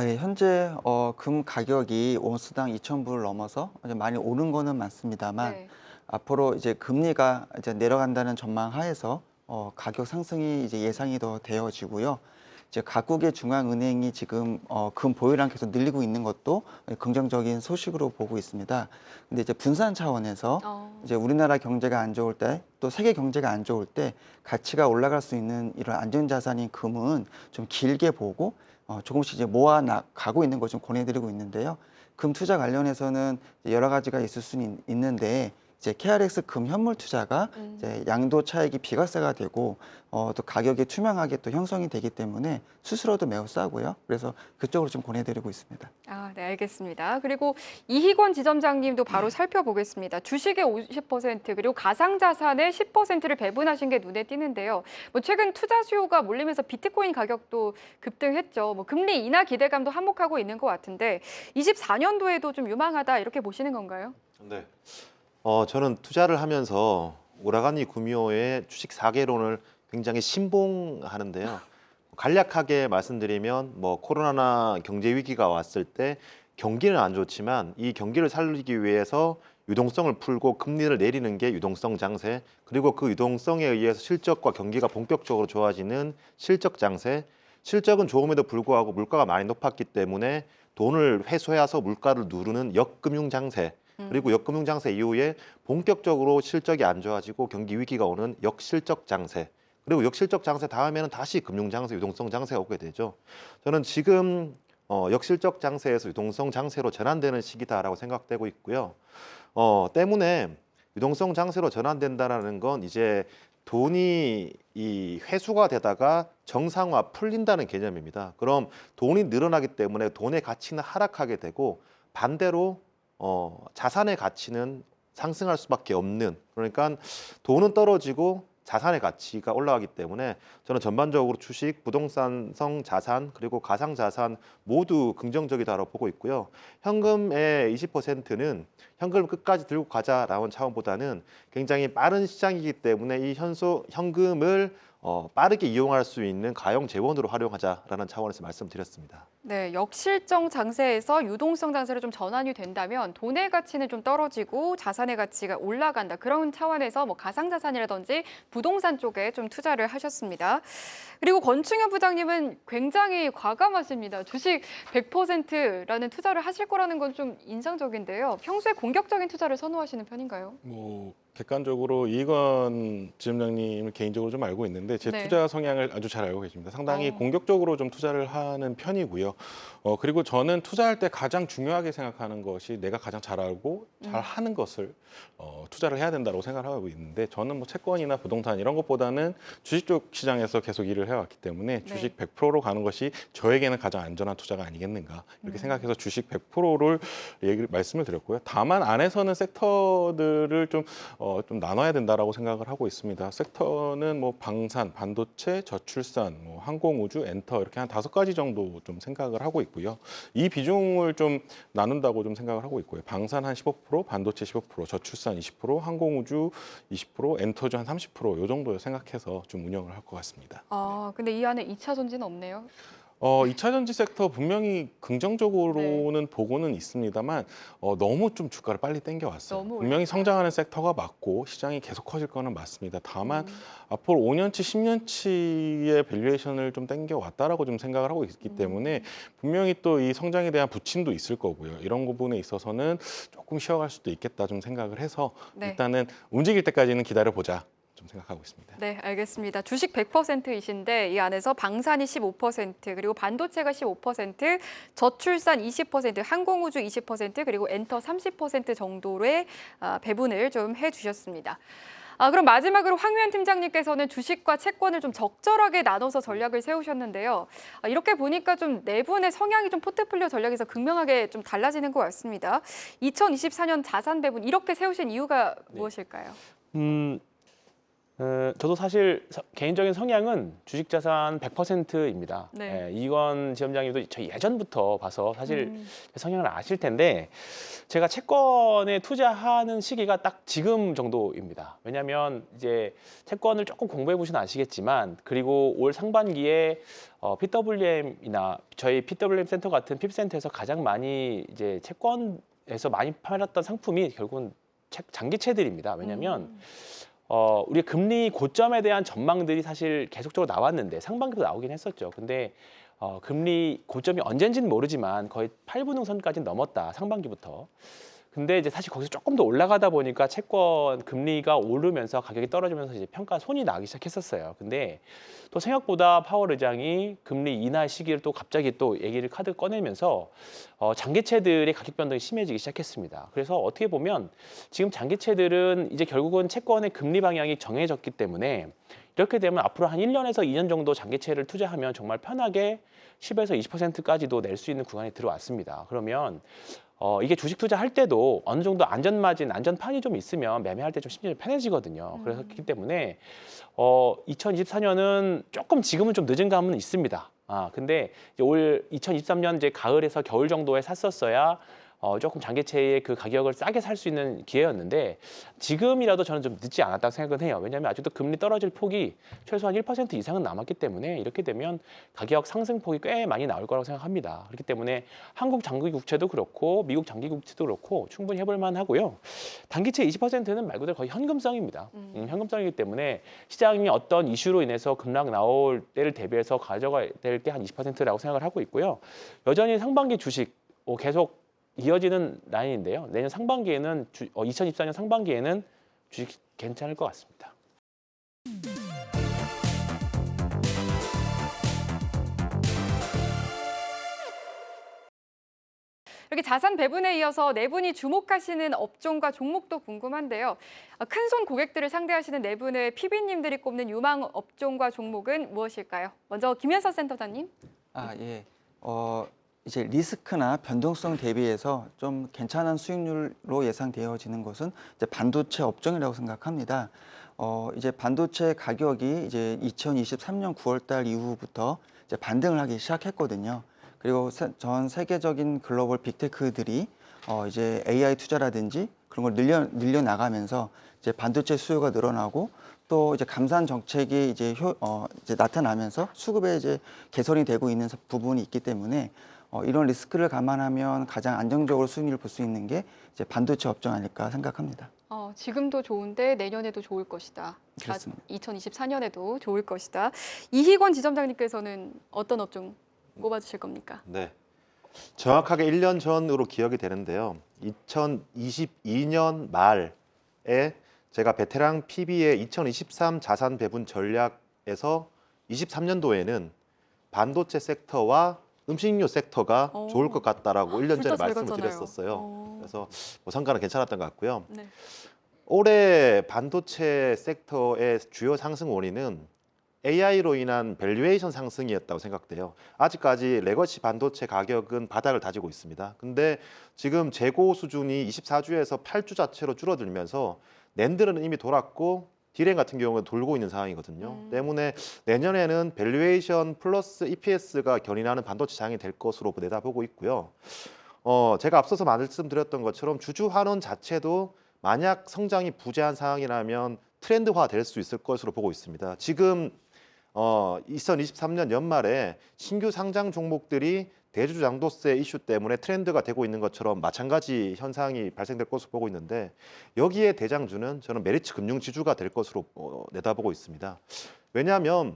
예, 현재 금 가격이 온스당 2,000불을 넘어서 많이 오른 거는 맞습니다만 네. 앞으로 이제 금리가 이제 내려간다는 전망 하에서 가격 상승이 이제 예상이 더 되어지고요. 이제 각국의 중앙은행이 지금 금 보유량 계속 늘리고 있는 것도 긍정적인 소식으로 보고 있습니다. 근데 이제 분산 차원에서 이제 우리나라 경제가 안 좋을 때, 또 세계 경제가 안 좋을 때 가치가 올라갈 수 있는 이런 안전자산인 금은 좀 길게 보고 조금씩 이제 모아 가고 있는 것 좀 권해드리고 있는데요. 금 투자 관련해서는 여러 가지가 있을 수는 있는데 이제 KRX 금 현물 투자가 이제 양도 차익이 비과세가 되고 또 가격이 투명하게 또 형성이 되기 때문에 수수료도 매우 싸고요. 그래서 그쪽으로 좀 권해드리고 있습니다. 네, 알겠습니다. 그리고 이희권 지점장님도 바로 살펴보겠습니다. 주식의 50% 그리고 가상자산의 10%를 배분하신 게 눈에 띄는데요. 뭐 최근 투자 수요가 몰리면서 비트코인 가격도 급등했죠. 뭐 금리 인하 기대감도 한몫하고 있는 것 같은데 24년도에도 좀 유망하다 이렇게 보시는 건가요? 네. 저는 투자를 하면서 오라가니 구미호의 주식 4개론을 굉장히 신봉하는데요. 간략하게 말씀드리면 뭐 코로나나 경제 위기가 왔을 때 경기는 안 좋지만 이 경기를 살리기 위해서 유동성을 풀고 금리를 내리는 게 유동성 장세, 그리고 그 유동성에 의해서 실적과 경기가 본격적으로 좋아지는 실적 장세. 실적은 좋음에도 불구하고 물가가 많이 높았기 때문에 돈을 회수해서 물가를 누르는 역금융 장세. 그리고 역금융 장세 이후에 본격적으로 실적이 안 좋아지고 경기 위기가 오는 역실적 장세. 그리고 역실적 장세 다음에는 다시 금융 장세, 유동성 장세가 오게 되죠. 저는 지금 역실적 장세에서 유동성 장세로 전환되는 시기다라고 생각되고 있고요. 때문에 유동성 장세로 전환된다라는 건 이제 돈이 이 회수가 되다가 정상화 풀린다는 개념입니다. 그럼 돈이 늘어나기 때문에 돈의 가치는 하락하게 되고 반대로 자산의 가치는 상승할 수밖에 없는, 그러니까 돈은 떨어지고 자산의 가치가 올라가기 때문에 저는 전반적으로 주식, 부동산성 자산 그리고 가상자산 모두 긍정적이다라고 보고 있고요. 현금의 20%는 현금을 끝까지 들고 가자라는 차원보다는 굉장히 빠른 시장이기 때문에 이 현금을 빠르게 이용할 수 있는 가용 재원으로 활용하자라는 차원에서 말씀드렸습니다. 네, 역실적 장세에서 유동성 장세로 좀 전환이 된다면 돈의 가치는 좀 떨어지고 자산의 가치가 올라간다. 그런 차원에서 뭐 가상자산이라든지 부동산 쪽에 좀 투자를 하셨습니다. 그리고 권충현 부장님은 굉장히 과감하십니다. 주식 100%라는 투자를 하실 거라는 건 좀 인상적인데요. 평소에 공격적인 투자를 선호하시는 편인가요? 뭐 객관적으로 이건 지점장님을 개인적으로 좀 알고 있는데 제 네. 투자 성향을 아주 잘 알고 계십니다. 상당히 어. 공격적으로 좀 투자를 하는 편이고요. 그리고 저는 투자할 때 가장 중요하게 생각하는 것이 내가 가장 잘 알고 잘 하는 것을 투자를 해야 된다고 생각하고 있는데, 저는 뭐 채권이나 부동산 이런 것보다는 주식 쪽 시장에서 계속 일을 해왔기 때문에 주식 100%로 가는 것이 저에게는 가장 안전한 투자가 아니겠는가 이렇게 생각해서 주식 100%를 말씀을 드렸고요. 다만 안에서는 섹터들을 좀 나눠야 된다라고 생각을 하고 있습니다. 섹터는 뭐 방산, 반도체, 저출산, 뭐 항공우주, 엔터 이렇게 한 5가지 정도 좀 생각을 하고 있고요. 이 비중을 좀 나눈다고 좀 생각을 하고 있고요. 방산 한 15%, 반도체 15%, 저출산 20%, 항공우주 20%, 엔터주 한 30%이 정도 생각해서 좀 운영을 할 것 같습니다. 아, 근데 이 안에 2차 전지는 없네요. 2차 전지 섹터 분명히 긍정적으로는 보고는 있습니다만 너무 좀 주가를 빨리 땡겨왔어요. 너무 분명히 올랐다. 성장하는 섹터가 맞고 시장이 계속 커질 거는 맞습니다. 다만 앞으로 5년치, 10년치의 밸류에이션을 좀 땡겨왔다라고 좀 생각을 하고 있기 때문에 분명히 또 이 성장에 대한 부침도 있을 거고요. 이런 부분에 있어서는 조금 쉬어갈 수도 있겠다 좀 생각을 해서 네. 일단은 움직일 때까지는 기다려보자 좀 생각하고 있습니다. 네, 알겠습니다. 주식 100%이신데 이 안에서 방산이 15%, 그리고 반도체가 15%, 저출산 20%, 항공우주 20%, 그리고 엔터 30% 정도의 배분을 좀 해주셨습니다. 그럼 마지막으로 황유현 팀장님께서는 주식과 채권을 좀 적절하게 나눠서 전략을 세우셨는데요. 이렇게 보니까 좀 내분의 성향이 좀 포트폴리오 전략에서 극명하게 좀 달라지는 것 같습니다. 2024년 자산 배분 이렇게 세우신 이유가 무엇일까요? 저도 사실 개인적인 성향은 주식 자산 100%입니다. 네. 이건 지점장님도 저희 예전부터 봐서 사실 제 성향을 아실 텐데, 제가 채권에 투자하는 시기가 딱 지금 정도입니다. 왜냐하면 이제 채권을 조금 공부해 보시면 아시겠지만, 그리고 올 상반기에 PWM이나 저희 PWM 센터 같은 핍센터에서 가장 많이 이제 채권에서 많이 팔았던 상품이 결국은 장기채들입니다. 왜냐하면 우리 금리 고점에 대한 전망들이 사실 계속적으로 나왔는데 상반기도 나오긴 했었죠. 근데 금리 고점이 언젠지는 모르지만 거의 8분응선까지 넘었다, 상반기부터. 근데 이제 사실 거기서 조금 더 올라가다 보니까 채권 금리가 오르면서 가격이 떨어지면서 이제 평가 손이 나기 시작했었어요. 근데 또 생각보다 파월 의장이 금리 인하 시기를 또 갑자기 또 얘기를 카드 꺼내면서 장기채들의 가격 변동이 심해지기 시작했습니다. 그래서 어떻게 보면 지금 장기채들은 이제 결국은 채권의 금리 방향이 정해졌기 때문에 이렇게 되면 앞으로 한 1년에서 2년 정도 장기채를 투자하면 정말 편하게 10에서 20%까지도 낼 수 있는 구간이 들어왔습니다. 그러면 이게 주식 투자할 때도 어느 정도 안전마진, 안전판이 좀 있으면 매매할 때 좀 심리가 편해지거든요. 그렇기 때문에 2024년은 조금 지금은 좀 늦은 감은 있습니다. 근데 이제 올 2023년 이제 가을에서 겨울 정도에 샀었어야 조금 장기채의 그 가격을 싸게 살 수 있는 기회였는데, 지금이라도 저는 좀 늦지 않았다고 생각은 해요. 왜냐하면 아직도 금리 떨어질 폭이 최소한 1% 이상은 남았기 때문에 이렇게 되면 가격 상승폭이 꽤 많이 나올 거라고 생각합니다. 그렇기 때문에 한국 장기 국채도 그렇고 미국 장기 국채도 그렇고 충분히 해볼 만하고요. 단기채 20%는 말 그대로 거의 현금성입니다. 현금성이기 때문에 시장이 어떤 이슈로 인해서 급락 나올 때를 대비해서 가져가야 될 게 한 20%라고 생각을 하고 있고요. 여전히 상반기 주식 계속 이어지는 라인인데요. 내년 상반기에는 2024년 상반기에는 주식 괜찮을 것 같습니다. 이렇게 자산 배분에 이어서 네 분이 주목하시는 업종과 종목도 궁금한데요. 큰손 고객들을 상대하시는 네 분의 PB님들이 꼽는 유망 업종과 종목은 무엇일까요? 먼저 김현서 센터장님. 예. 이제 리스크나 변동성 대비해서 좀 괜찮은 수익률로 예상되어지는 것은 이제 반도체 업종이라고 생각합니다. 이제 반도체 가격이 이제 2023년 9월 달 이후부터 이제 반등을 하기 시작했거든요. 그리고 전 세계적인 글로벌 빅테크들이 이제 AI 투자라든지 그런 걸 늘려 나가면서 이제 반도체 수요가 늘어나고 또 이제 감산 정책이 이제 이제 나타나면서 수급에 이제 개선이 되고 있는 부분이 있기 때문에 이런 리스크를 감안하면 가장 안정적으로 수익률을 볼 수 있는 게 이제 반도체 업종 아닐까 생각합니다. 지금도 좋은데 내년에도 좋을 것이다. 그렇습니다. 2024년에도 좋을 것이다. 이희권 지점장님께서는 어떤 업종 꼽아주실 겁니까? 네. 정확하게 1년 전으로 기억이 되는데요. 2022년 말에 제가 베테랑 PB의 2023 자산 배분 전략에서 23년도에는 반도체 섹터와 음식료 섹터가 좋을 것 같다라고 1년 전에 말씀을 드렸었어요. 그래서 뭐 성과는 괜찮았던 것 같고요. 네. 올해 반도체 섹터의 주요 상승 원인은 AI로 인한 밸류에이션 상승이었다고 생각돼요. 아직까지 레거시 반도체 가격은 바닥을 다지고 있습니다. 근데 지금 재고 수준이 24주에서 8주 자체로 줄어들면서 낸드는 이미 돌았고 디램 같은 경우는 돌고 있는 상황이거든요. 때문에 내년에는 밸류에이션 플러스 EPS가 견인하는 반도체 장이 될 것으로 내다보고 있고요. 제가 앞서서 말씀드렸던 것처럼 주주 환원 자체도 만약 성장이 부재한 상황이라면 트렌드화 될 수 있을 것으로 보고 있습니다. 지금 2023년 연말에 신규 상장 종목들이 대주주 양도세 이슈 때문에 트렌드가 되고 있는 것처럼 마찬가지 현상이 발생될 것으로 보고 있는데 여기에 대장주는 저는 메리츠 금융지주가 될 것으로 내다보고 있습니다. 왜냐하면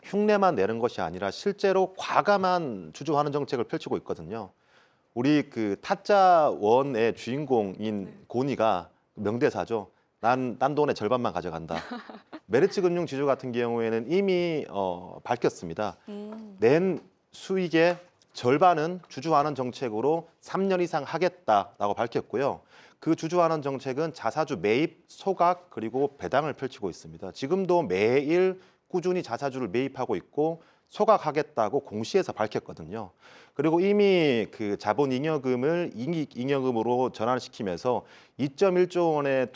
흉내만 내는 것이 아니라 실제로 과감한 주주 환원 정책을 펼치고 있거든요. 우리 그 타짜 원의 주인공인 고니가 명대사죠. 난 돈의 절반만 가져간다. 메리츠 금융지주 같은 경우에는 이미 밝혔습니다. 낸 수익의 절반은 주주 환원 정책으로 3년 이상 하겠다라고 밝혔고요. 그 주주 환원 정책은 자사주 매입, 소각 그리고 배당을 펼치고 있습니다. 지금도 매일 꾸준히 자사주를 매입하고 있고 소각하겠다고 공시에서 밝혔거든요. 그리고 이미 그 자본 잉여금을 이익 잉여금으로 전환시키면서 2.1조 원의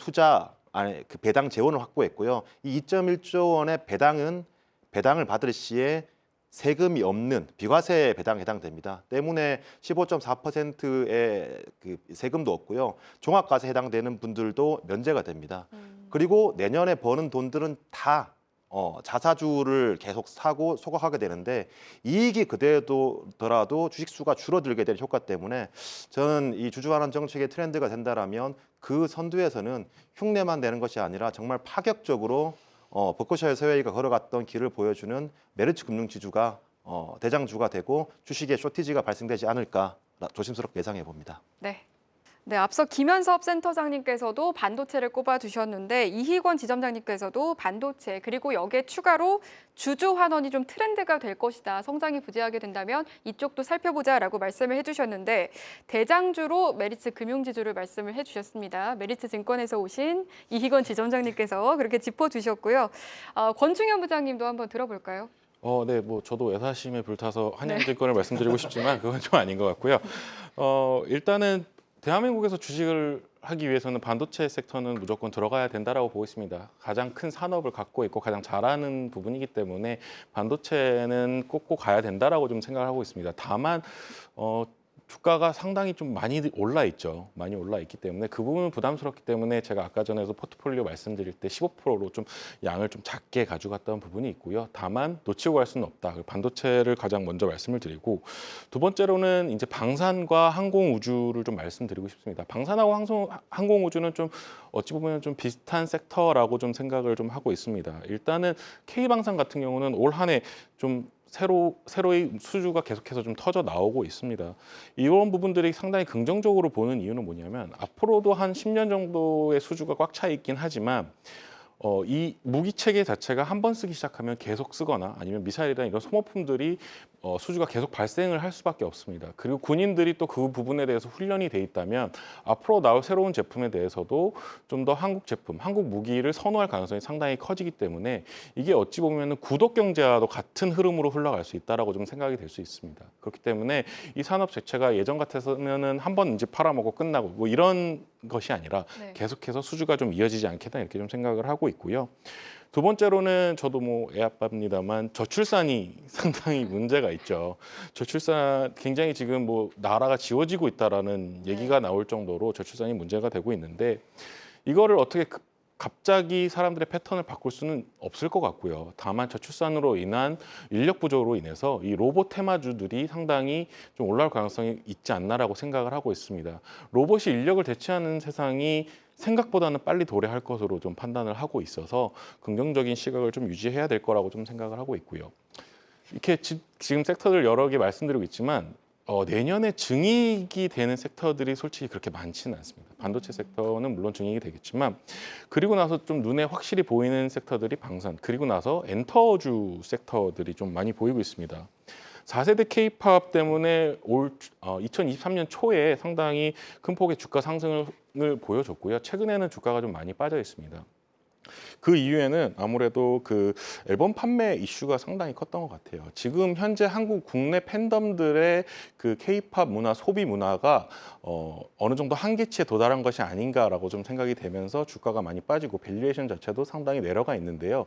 그 배당 재원을 확보했고요. 이 2.1조 원의 배당을 받을 시에 세금이 없는 비과세 배당에 해당됩니다. 때문에 15.4%의 그 세금도 없고요. 종합과세 해당되는 분들도 면제가 됩니다. 그리고 내년에 버는 돈들은 다 자사주를 계속 사고 소각하게 되는데 이익이 그대로더라도 주식수가 줄어들게 될 효과 때문에 저는 이 주주 환원 정책의 트렌드가 된다라면 그 선두에서는 흉내만 내는 것이 아니라 정말 파격적으로 버크셔 해서웨이가 걸어갔던 길을 보여주는 메리츠 금융지주가 대장주가 되고 주식의 쇼티지가 발생되지 않을까 조심스럽게 예상해 봅니다. 네, 앞서 김현섭 센터장님께서도 반도체를 꼽아주셨는데 이희권 지점장님께서도 반도체 그리고 여기에 추가로 주주 환원이 좀 트렌드가 될 것이다. 성장이 부재하게 된다면 이쪽도 살펴보자라고 말씀을 해주셨는데 대장주로 메리츠 금융지주를 말씀을 해주셨습니다. 메리츠 증권에서 오신 이희권 지점장님께서 그렇게 짚어주셨고요. 권충현 부장님도 한번 들어볼까요? 네, 뭐 저도 애사심에 불타서 한양증권을 말씀드리고 싶지만 그건 좀 아닌 것 같고요. 일단은 대한민국에서 주식을 하기 위해서는 반도체 섹터는 무조건 들어가야 된다라고 보고 있습니다. 가장 큰 산업을 갖고 있고 가장 잘하는 부분이기 때문에 반도체는 꼭 가야 된다라고 좀 생각을 하고 있습니다. 다만 주가가 상당히 좀 많이 올라 있죠. 많이 올라 있기 때문에 그 부분은 부담스럽기 때문에 제가 아까 전에도 포트폴리오 말씀드릴 때 15%로 좀 양을 좀 작게 가져갔던 부분이 있고요. 다만 놓치고 갈 수는 없다. 반도체를 가장 먼저 말씀을 드리고 두 번째로는 이제 방산과 항공우주를 좀 말씀드리고 싶습니다. 방산하고 항공우주는 좀 어찌 보면 좀 비슷한 섹터라고 좀 생각을 좀 하고 있습니다. 일단은 K방산 같은 경우는 올 한 해 좀 새로이 수주가 계속해서 좀 터져 나오고 있습니다. 이런 부분들이 상당히 긍정적으로 보는 이유는 뭐냐면 앞으로도 한 10년 정도의 수주가 꽉 차 있긴 하지만 이 무기 체계 자체가 한 번 쓰기 시작하면 계속 쓰거나 아니면 미사일이나 이런 소모품들이 수주가 계속 발생을 할 수밖에 없습니다. 그리고 군인들이 또 그 부분에 대해서 훈련이 돼 있다면 앞으로 나올 새로운 제품에 대해서도 좀 더 한국 제품, 한국 무기를 선호할 가능성이 상당히 커지기 때문에 이게 어찌 보면 구독 경제와도 같은 흐름으로 흘러갈 수 있다라고 좀 생각이 될 수 있습니다. 그렇기 때문에 이 산업 자체가 예전 같아서는 한 번 이제 팔아먹고 끝나고 뭐 이런 것이 아니라 네. 계속해서 수주가 좀 이어지지 않겠다 이렇게 좀 생각을 하고 있고요. 두 번째로는 저도 뭐 애아빠입니다만 저출산이 상당히 문제가 있죠. 저출산 굉장히 지금 뭐 나라가 지워지고 있다라는 네. 얘기가 나올 정도로 저출산이 문제가 되고 있는데 이거를 어떻게 갑자기 사람들의 패턴을 바꿀 수는 없을 것 같고요. 다만 저출산으로 인한 인력 부족으로 인해서 이 로봇 테마주들이 상당히 좀 올라올 가능성이 있지 않나라고 생각을 하고 있습니다. 로봇이 인력을 대체하는 세상이 생각보다는 빨리 도래할 것으로 좀 판단을 하고 있어서 긍정적인 시각을 좀 유지해야 될 거라고 좀 생각을 하고 있고요. 이렇게 지금 섹터들 여러 개 말씀드리고 있지만 내년에 증익이 되는 섹터들이 솔직히 그렇게 많지는 않습니다. 반도체 섹터는 물론 증익이 되겠지만 그리고 나서 좀 눈에 확실히 보이는 섹터들이 방산, 그리고 나서 엔터주 섹터들이 좀 많이 보이고 있습니다. 4세대 K-팝 때문에 2023년 초에 상당히 큰 폭의 주가 상승을 보여줬고요. 최근에는 주가가 좀 많이 빠져 있습니다. 그 이유에는 아무래도 그 앨범 판매 이슈가 상당히 컸던 것 같아요. 지금 현재 한국 국내 팬덤들의 그 K-팝 문화, 소비 문화가 어느 정도 한계치에 도달한 것이 아닌가라고 좀 생각이 되면서 주가가 많이 빠지고 밸류에이션 자체도 상당히 내려가 있는데요.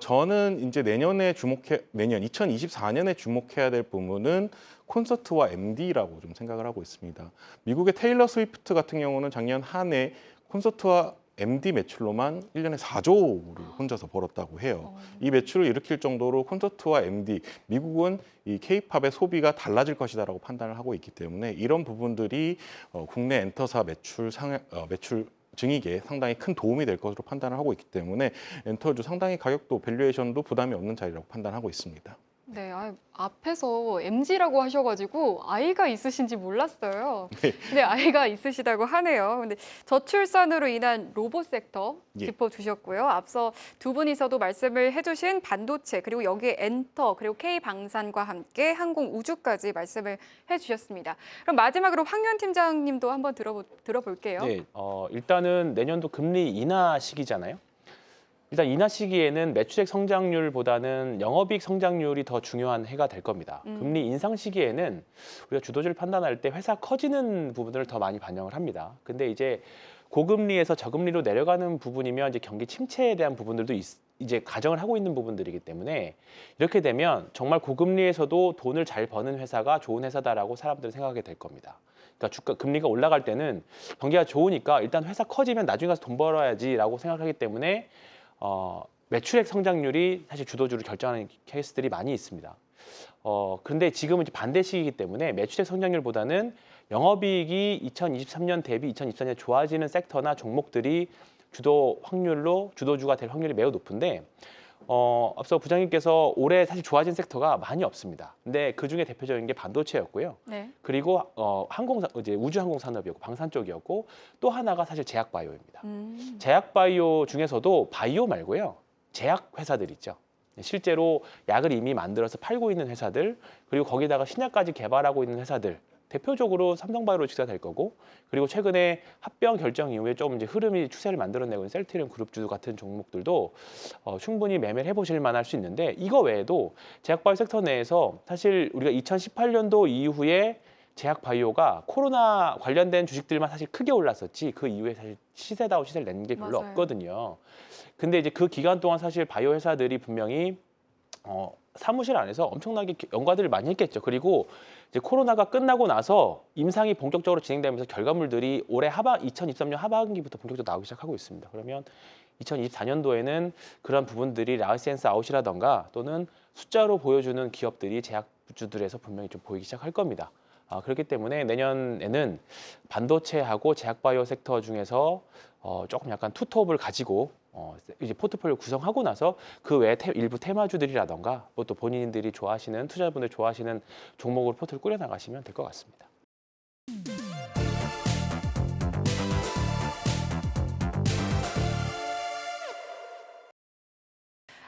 저는 이제 내년 2024년에 주목해야 될 부분은 콘서트와 MD라고 좀 생각을 하고 있습니다. 미국의 테일러 스위프트 같은 경우는 작년 한 해 콘서트와 MD 매출로만 1년에 4조를 혼자서 벌었다고 해요. 이 매출을 일으킬 정도로 콘서트와 MD, 미국은 이 K-팝의 소비가 달라질 것이다라고 판단을 하고 있기 때문에 이런 부분들이 국내 엔터사 매출 증익에 상당히 큰 도움이 될 것으로 판단을 하고 있기 때문에 엔터주 상당히 가격도 밸류에이션도 부담이 없는 자리라고 판단하고 있습니다. 네, 앞에서 MG라고 하셔가지고 아이가 있으신지 몰랐어요. 네. 근데 아이가 있으시다고 하네요. 근데 저출산으로 인한 로봇 섹터 예. 짚어주셨고요. 앞서 두 분이서도 말씀을 해주신 반도체 그리고 여기에 엔터 그리고 K방산과 함께 항공우주까지 말씀을 해주셨습니다. 그럼 마지막으로 황유한 팀장님도 한번 들어볼게요. 네, 일단은 내년도 금리 인하 시기잖아요. 일단 인하 시기에는 매출액 성장률보다는 영업이익 성장률이 더 중요한 해가 될 겁니다. 금리 인상 시기에는 우리가 주도주를 판단할 때 회사 커지는 부분을 더 많이 반영을 합니다. 근데 이제 고금리에서 저금리로 내려가는 부분이면 이제 경기 침체에 대한 부분들도 이제 가정을 하고 있는 부분들이기 때문에 이렇게 되면 정말 고금리에서도 돈을 잘 버는 회사가 좋은 회사다라고 사람들은 생각하게 될 겁니다. 그러니까 금리가 올라갈 때는 경기가 좋으니까 일단 회사 커지면 나중에 가서 돈 벌어야지라고 생각하기 때문에 매출액 성장률이 사실 주도주를 결정하는 케이스들이 많이 있습니다. 그런데 지금은 이제 반대 시기이기 때문에 매출액 성장률보다는 영업이익이 2023년 대비 2024년 좋아지는 섹터나 종목들이 주도주가 될 확률이 매우 높은데 앞서 부장님께서 올해 사실 좋아진 섹터가 많이 없습니다. 근데 그 중에 대표적인 게 반도체였고요. 네. 그리고 이제 우주항공 산업이었고 방산 쪽이었고 또 하나가 사실 제약바이오입니다. 제약바이오 중에서도 바이오 말고요. 제약 회사들 있죠. 실제로 약을 이미 만들어서 팔고 있는 회사들 그리고 거기다가 신약까지 개발하고 있는 회사들 대표적으로 삼성바이오로직스가 될 거고 그리고 최근에 합병 결정 이후에 좀 이제 흐름이 추세를 만들어내고 있는 셀트리온 그룹주 같은 종목들도 충분히 매매를 해보실 만할 수 있는데 이거 외에도 제약바이오 섹터 내에서 사실 우리가 2018년도 이후에 제약바이오가 코로나 관련된 주식들만 사실 크게 올랐었지 그 이후에 사실 시세다운 시세를 낸 게 별로 맞아요. 없거든요. 근데 이제 그 기간 동안 사실 바이오 회사들이 분명히 사무실 안에서 엄청나게 연구들을 많이 했겠죠. 그리고 이제 코로나가 끝나고 나서 임상이 본격적으로 진행되면서 결과물들이 올해 2023년 하반기부터 본격적으로 나오기 시작하고 있습니다. 그러면 2024년도에는 그런 부분들이 라이센스 아웃이라던가 또는 숫자로 보여주는 기업들이 제약주들에서 분명히 좀 보이기 시작할 겁니다. 그렇기 때문에 내년에는 반도체하고 제약바이오 섹터 중에서 조금 약간 투톱을 가지고 이제 포트폴리오 구성하고 나서 그 외에 일부 테마주들이라던가 뭐 또 본인들이 좋아하시는 투자자분들 좋아하시는 종목으로 포트를 꾸려 나가시면 될 것 같습니다.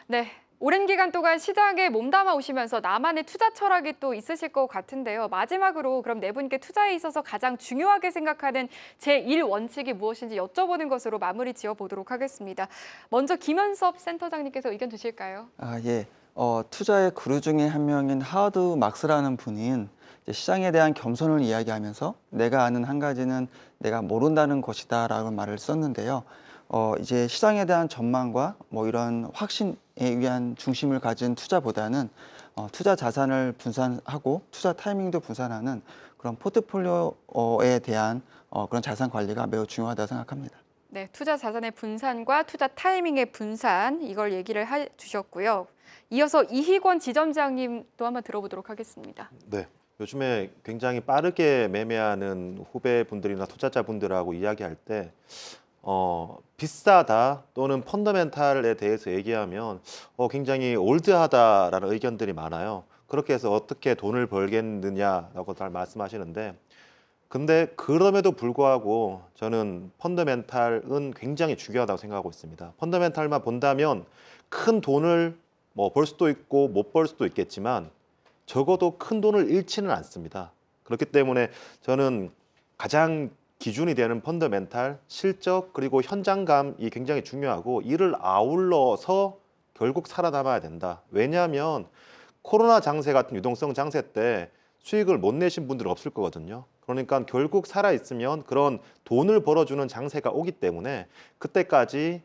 네. 오랜 기간 동안 시장에 몸담아 오시면서 나만의 투자 철학이 또 있으실 것 같은데요. 마지막으로 그럼 네 분께 투자에 있어서 가장 중요하게 생각하는 제1원칙이 무엇인지 여쭤보는 것으로 마무리 지어보도록 하겠습니다. 먼저 김현섭 센터장님께서 의견 주실까요? 예. 투자의 그루 중에 한 명인 하워드 막스라는 분인 이제 시장에 대한 겸손을 이야기하면서 내가 아는 한 가지는 내가 모른다는 것이다라고 말을 썼는데요. 이제 시장에 대한 전망과 뭐 이런 확신에 의한 중심을 가진 투자보다는 투자 자산을 분산하고 투자 타이밍도 분산하는 그런 포트폴리오에 대한 그런 자산 관리가 매우 중요하다고 생각합니다. 네, 투자 자산의 분산과 투자 타이밍의 분산 이걸 얘기를 해주셨고요. 이어서 이희권 지점장님도 한번 들어보도록 하겠습니다. 네. 요즘에 굉장히 빠르게 매매하는 후배분들이나 투자자분들하고 이야기할 때 비싸다 또는 펀더멘탈에 대해서 얘기하면 굉장히 올드하다라는 의견들이 많아요. 그렇게 해서 어떻게 돈을 벌겠느냐라고 잘 말씀하시는데 근데 그럼에도 불구하고 저는 펀더멘탈은 굉장히 중요하다고 생각하고 있습니다. 펀더멘탈만 본다면 큰 돈을 뭐 벌 수도 있고 못 벌 수도 있겠지만 적어도 큰 돈을 잃지는 않습니다. 그렇기 때문에 저는 가장 기준이 되는 펀더멘탈, 실적 그리고 현장감이 굉장히 중요하고 이를 아울러서 결국 살아남아야 된다. 왜냐하면 코로나 장세 같은 유동성 장세 때 수익을 못 내신 분들 없을 거거든요. 그러니까 결국 살아있으면 그런 돈을 벌어주는 장세가 오기 때문에 그때까지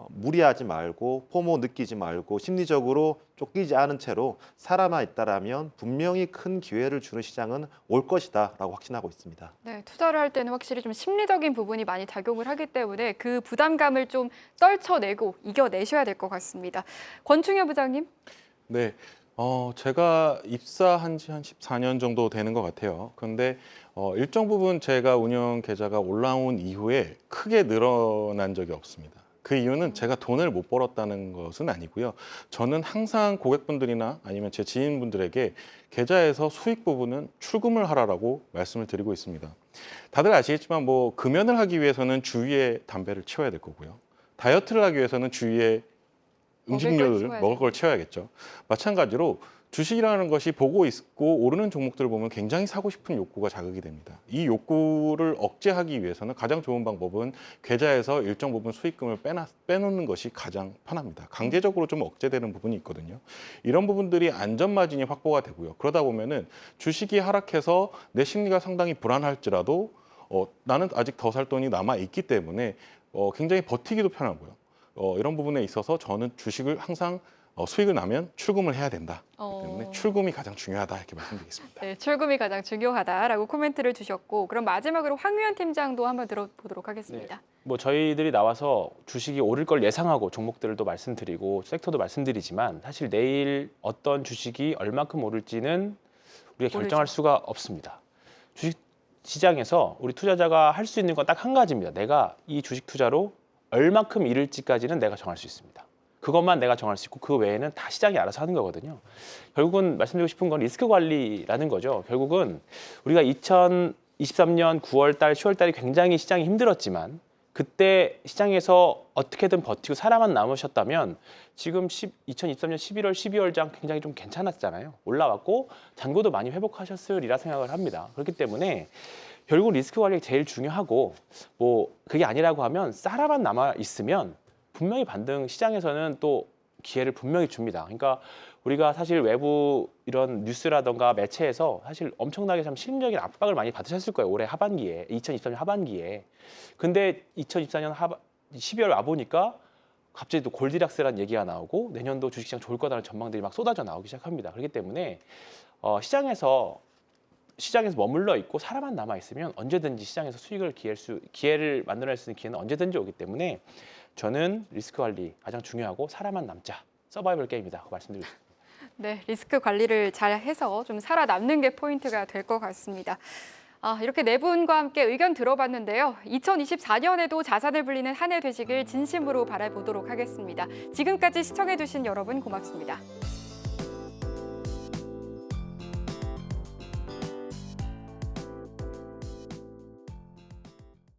무리하지 말고 포모 느끼지 말고 심리적으로 쫓기지 않은 채로 살아만 있다라면 분명히 큰 기회를 주는 시장은 올 것이다라고 확신하고 있습니다. 네, 투자를 할 때는 확실히 좀 심리적인 부분이 많이 작용을 하기 때문에 그 부담감을 좀 떨쳐내고 이겨내셔야 될 것 같습니다. 권충현 부장님. 네, 제가 입사한 지 한 14년 정도 되는 것 같아요. 근데 일정 부분 제가 운영 계좌가 올라온 이후에 크게 늘어난 적이 없습니다. 그 이유는 제가 돈을 못 벌었다는 것은 아니고요. 저는 항상 고객분들이나 아니면 제 지인분들에게 계좌에서 수익 부분은 출금을 하라고 말씀을 드리고 있습니다. 다들 아시겠지만 뭐 금연을 하기 위해서는 주위에 담배를 채워야 될 거고요. 다이어트를 하기 위해서는 주위에 먹을 걸 채워야겠죠. 마찬가지로 주식이라는 것이 보고 있고 오르는 종목들을 보면 굉장히 사고 싶은 욕구가 자극이 됩니다. 이 욕구를 억제하기 위해서는 가장 좋은 방법은 계좌에서 일정 부분 수익금을 빼놓는 것이 가장 편합니다. 강제적으로 좀 억제되는 부분이 있거든요. 이런 부분들이 안전마진이 확보가 되고요. 그러다 보면은 주식이 하락해서 내 심리가 상당히 불안할지라도 나는 아직 더 살 돈이 남아 있기 때문에 굉장히 버티기도 편하고요. 이런 부분에 있어서 저는 주식을 항상 수익을 나면 출금을 해야 된다. 그렇기 때문에 출금이 가장 중요하다 이렇게 말씀드리겠습니다. 네, 출금이 가장 중요하다라고 코멘트를 주셨고 그럼 마지막으로 황유현 팀장도 한번 들어보도록 하겠습니다. 네. 뭐 저희들이 나와서 주식이 오를 걸 예상하고 종목들도 말씀드리고 섹터도 말씀드리지만 사실 내일 어떤 주식이 얼마큼 오를지는 우리가 결정할 수가 없습니다. 주식 시장에서 우리 투자자가 할 수 있는 건 딱 한 가지입니다. 내가 이 주식 투자로 얼마큼 잃을지까지는 내가 정할 수 있습니다. 그것만 내가 정할 수 있고 그 외에는 다 시장이 알아서 하는 거거든요. 결국은 말씀드리고 싶은 건 리스크 관리라는 거죠. 결국은 우리가 2023년 9월 달, 10월 달이 굉장히 시장이 힘들었지만 그때 시장에서 어떻게든 버티고 살아만 남으셨다면 지금 2023년 11월, 12월장 굉장히 좀 괜찮았잖아요. 올라왔고 잔고도 많이 회복하셨으리라 생각을 합니다. 그렇기 때문에 결국 리스크 관리가 제일 중요하고 뭐 그게 아니라고 하면 살아만 남아 있으면 분명히 반등 시장에서는 또 기회를 분명히 줍니다. 그러니까 우리가 사실 외부 이런 뉴스라던가 매체에서 사실 엄청나게 참 심리적인 압박을 많이 받으셨을 거예요. 올해 하반기에, 2023년 하반기에. 근데 2024년 12월 와보니까 갑자기 또 골디락스라는 얘기가 나오고 내년도 주식시장 좋을 거다라는 전망들이 막 쏟아져 나오기 시작합니다. 그렇기 때문에 시장에서 머물러 있고 살아만 남아 있으면 언제든지 시장에서 기회를 만들어낼 수 있는 기회는 언제든지 오기 때문에 저는 리스크 관리 가장 중요하고 살아만 남자 서바이벌 게임이다 말씀드리고 싶습니다. 네, 리스크 관리를 잘 해서 좀 살아남는 게 포인트가 될 것 같습니다. 이렇게 네 분과 함께 의견 들어봤는데요. 2024년에도 자산을 불리는 한 해 되시길 진심으로 바라보도록 하겠습니다. 지금까지 시청해주신 여러분 고맙습니다.